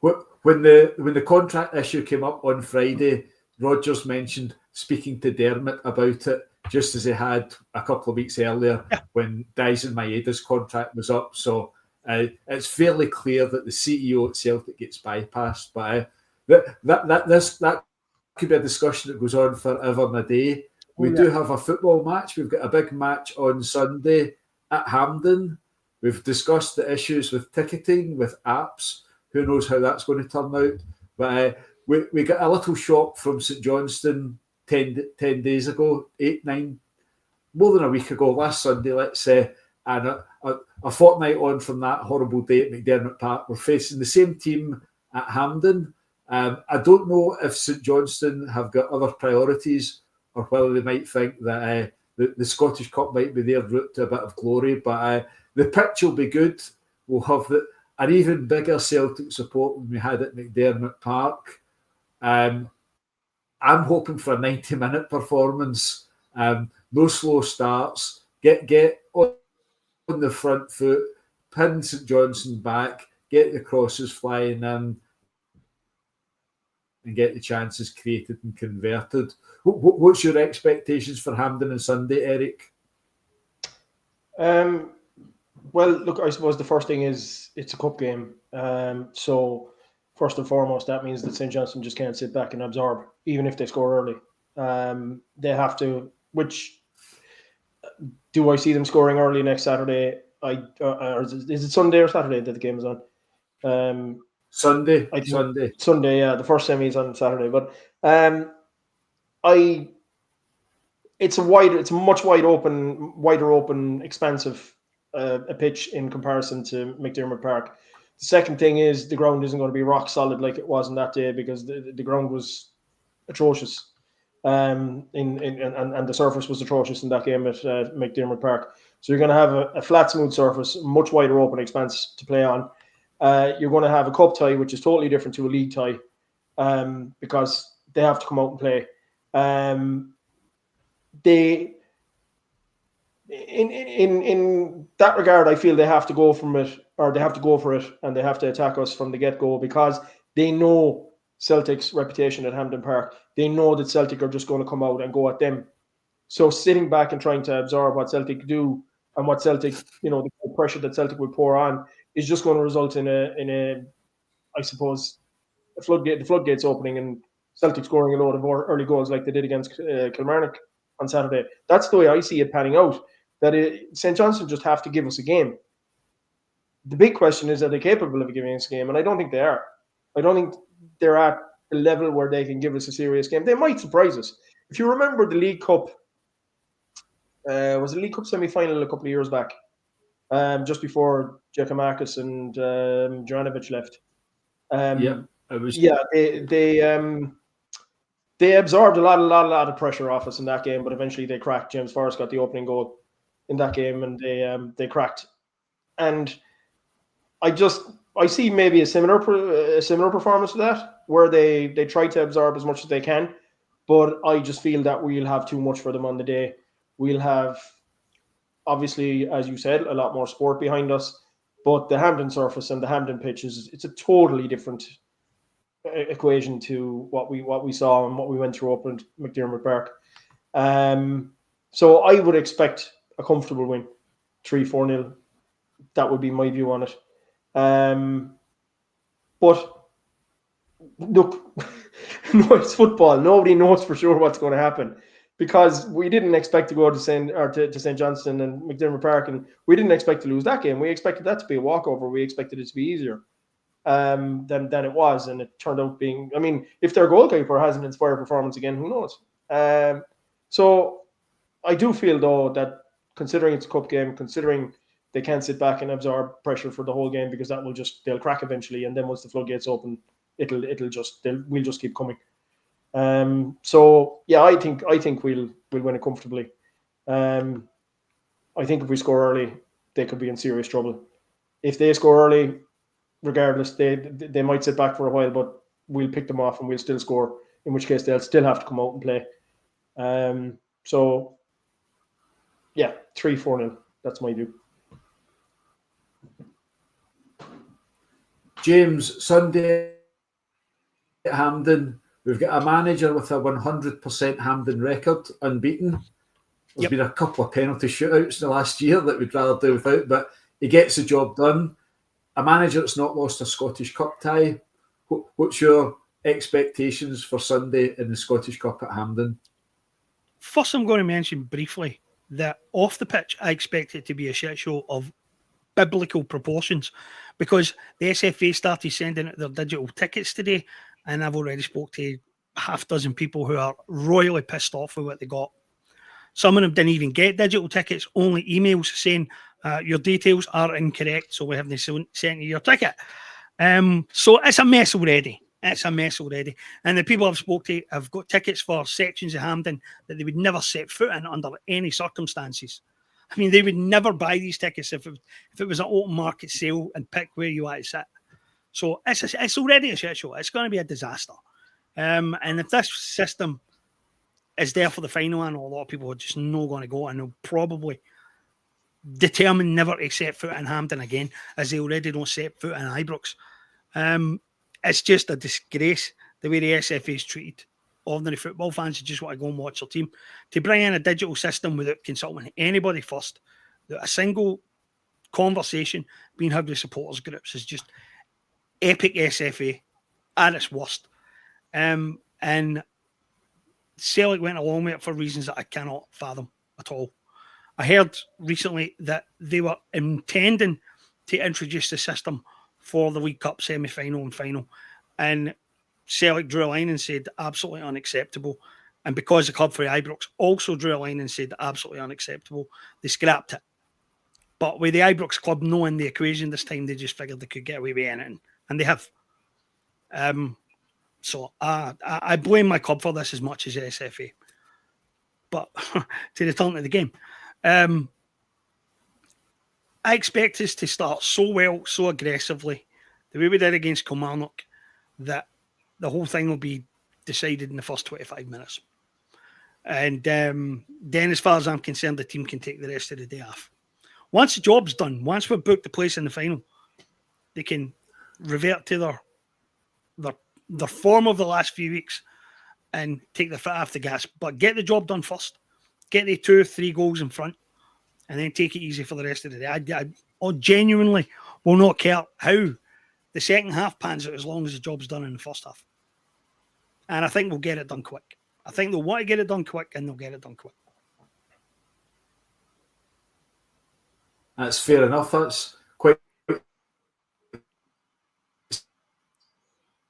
When the contract issue came up on Friday, Rodgers mentioned speaking to Dermot about it, just as he had a couple of weeks earlier when Dyson Maeda's contract was up. So it's fairly clear that the CEO at Celtic gets bypassed. But that could be a discussion that goes on forever and a day. We do have a football match. We've got a big match on Sunday at Hampden. We've discussed the issues with ticketing, with apps. Who knows how that's going to turn out? But we got a little shock from St Johnstone 10 days ago, 8-9, more than a week ago, last Sunday, let's say, and a fortnight on from that horrible day at McDermott Park, we're facing the same team at Hampden. I don't know if St Johnstone have got other priorities or whether they might think that the Scottish Cup might be their route to a bit of glory, but the pitch will be good. We'll have an even bigger Celtic support than we had at McDermott Park. I'm hoping for a 90-minute performance. No slow starts. Get on the front foot, pin St Johnstone back, get the crosses flying in, and get the chances created and converted. What's your expectations for Hampden on Sunday, Eric? Well, look, I suppose the first thing is it's a cup game. So first and foremost, that means that St Johnstone just can't sit back and absorb, even if they score early. They have to, which do I see them scoring early next Saturday? Or is it Sunday or Saturday that the game is on? Sunday. Sunday, yeah. The first semi is on Saturday. But it's a much wider open, expansive a pitch in comparison to McDermott Park. The second thing is the ground isn't going to be rock solid like it was on that day because the ground was atrocious, and the surface was atrocious in that game at McDermott Park. So you're going to have a flat, smooth surface, much wider open expanse to play on. You're going to have a cup tie, which is totally different to a league tie, because they have to come out and play. In that regard, I feel they have to go for it, and they have to attack us from the get-go because they know Celtic's reputation at Hampden Park. They know that Celtic are just going to come out and go at them. So sitting back and trying to absorb what Celtic do and what Celtic, the pressure that Celtic would pour on is just going to result in a I suppose, the floodgates opening and Celtic scoring a load of early goals like they did against Kilmarnock on Saturday. That's the way I see it panning out. That St Johnstone just have to give us a game. The big question is, are they capable of giving us a game? And I don't think they are. I don't think they're at the level where they can give us a serious game. They might surprise us. If you remember the League Cup, was it a League Cup semi-final a couple of years back, just before Giacomakis and Juranovic left. They absorbed a lot of pressure off us in that game, but eventually they cracked. James Forrest got the opening goal in that game, and they cracked. And I see maybe a similar performance to that, where they try to absorb as much as they can, but I just feel that we'll have too much for them on the day. We'll have, obviously, as you said, a lot more sport behind us, but the Hampden surface and the Hampden pitch it's a totally different equation to what we saw and what we went through up in McDermott Park. So I would expect a comfortable win, 3-4-0. That would be my view on it. But look, no, it's football. Nobody knows for sure what's going to happen, because we didn't expect to go to St. Johnstone and McDermott Park, and we didn't expect to lose that game. We expected that to be a walkover. We expected it to be easier than it was, and it turned out being. I mean, if their goalkeeper has an inspired performance again, who knows? So I do feel, though, that considering it's a cup game, considering they can't sit back and absorb pressure for the whole game, because they'll crack eventually, and then once the floodgates open, we'll just keep coming. So yeah, I think we'll win it comfortably. I think if we score early, they could be in serious trouble. If they score early, regardless, they might sit back for a while, but we'll pick them off and we'll still score, in which case they'll still have to come out and play. So yeah, 3-4-0. That's my view. James, Sunday at Hampden, we've got a manager with a 100% Hampden record, unbeaten. There's been a couple of penalty shootouts in the last year that we'd rather do without, but he gets the job done. A manager that's not lost a Scottish Cup tie. What's your expectations for Sunday in the Scottish Cup at Hampden? First, I'm going to mention briefly that off the pitch, I expect it to be a shit show of biblical proportions, because the SFA started sending out their digital tickets today, and I've already spoke to half a dozen people who are royally pissed off with what they got. Some of them didn't even get digital tickets, only emails saying your details are incorrect, so we haven't sent you your ticket. So it's a mess already. And the people I've spoke to have got tickets for sections of Hampden that they would never set foot in under any circumstances. I mean, they would never buy these tickets if it was an open market sale and pick where you want to sit. So it's already a shit show. It's going to be a disaster. And if this system is there for the final, I know a lot of people are just not going to go, and they'll probably determine never to set foot in Hampden again, as they already don't set foot in Ibrox. It's just a disgrace the way the SFA is treated ordinary football fans who just want to go and watch their team. To bring in a digital system without consulting anybody first, a single conversation being had with supporters groups, is just epic SFA at its worst. And Celtic went along with it for reasons that I cannot fathom at all. I heard recently that they were intending to introduce the system for the League Cup semi-final and final, and Celtic drew a line and said absolutely unacceptable. And because the club for Ibrox also drew a line and said absolutely unacceptable, they scrapped it. But with the Ibrox club knowing the equation this time, they just figured they could get away with anything, and they have. So I blame my club for this as much as the SFA. But to return to the game, I expect us to start so well, so aggressively, the way we did against Kilmarnock, that the whole thing will be decided in the first 25 minutes. And then, as far as I'm concerned, the team can take the rest of the day off. Once the job's done, once we've booked the place in the final, they can revert to their form of the last few weeks and take the foot off the gas. But get the job done first. Get the 2 or 3 goals in front, and then take it easy for the rest of the day. I genuinely will not care how the second half pans out, as long as the job's done in the first half. And I think we'll get it done quick. I think they'll want to get it done quick, and they'll get it done quick. That's fair enough. That's quite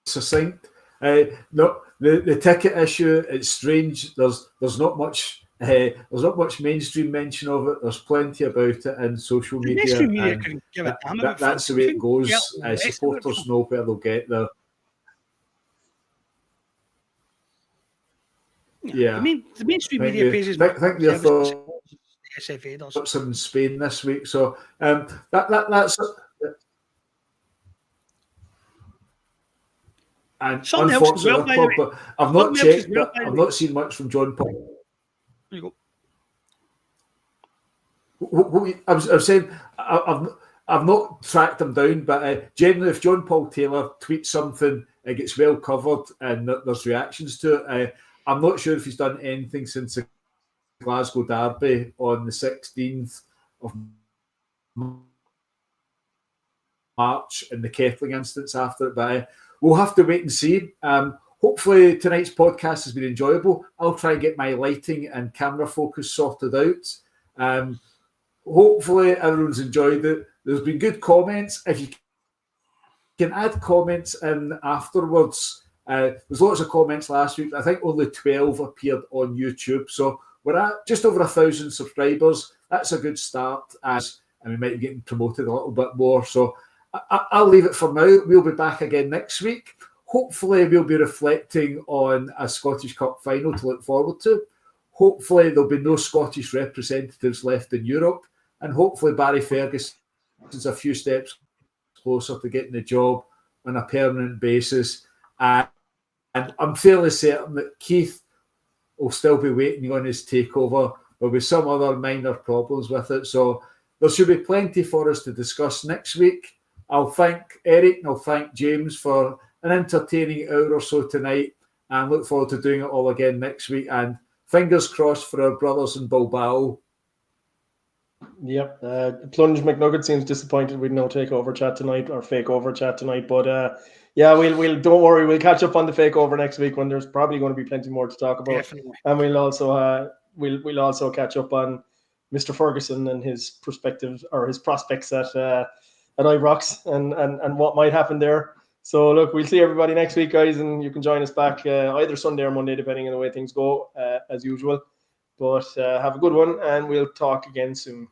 succinct. No, the ticket issue, it's strange. There's not much. There's not much mainstream mention of it. There's plenty about it in social media. Mainstream media couldn't give a damn about that's the way it goes. Supporters know where they'll get there. Yeah. I mean, the mainstream media pages. I think their thoughts SFA does in Spain this week. So that's And Something else as well, unfortunately, by the way. but I've not Something else as checked, well, but by the I've way. not seen much from John Paul. There you go. I was saying I've not tracked him down, but generally, if John Paul Taylor tweets something, it gets well covered and there's reactions to it. I'm not sure if he's done anything since the Glasgow Derby on the 16th of March and the Kettling instance after it, but we'll have to wait and see. Hopefully tonight's podcast has been enjoyable. I'll try and get my lighting and camera focus sorted out. Hopefully everyone's enjoyed it. There's been good comments. If you can add comments in afterwards, there's lots of comments last week. I think only 12 appeared on YouTube. So we're at just over 1,000 subscribers. That's a good start, and we might be getting promoted a little bit more. So I'll leave it for now. We'll be back again next week. Hopefully we'll be reflecting on a Scottish Cup final to look forward to. Hopefully there'll be no Scottish representatives left in Europe. And hopefully Barry Ferguson's a few steps closer to getting the job on a permanent basis. And I'm fairly certain that Keith will still be waiting on his takeover. There'll be some other minor problems with it. So there should be plenty for us to discuss next week. I'll thank Eric and I'll thank James for an entertaining hour or so tonight, and look forward to doing it all again next week. And fingers crossed for our brothers in Bilbao. Yep. Plunge McNugget seems disappointed with no takeover chat tonight or fake over chat tonight. But yeah, we'll don't worry, we'll catch up on the fake over next week when there's probably going to be plenty more to talk about. Definitely. And we'll also also catch up on Mr. Ferguson and his perspectives or his prospects at Ibrox and what might happen there. So look, we'll see everybody next week, guys, and you can join us back either Sunday or Monday, depending on the way things go, as usual. But have a good one, and we'll talk again soon.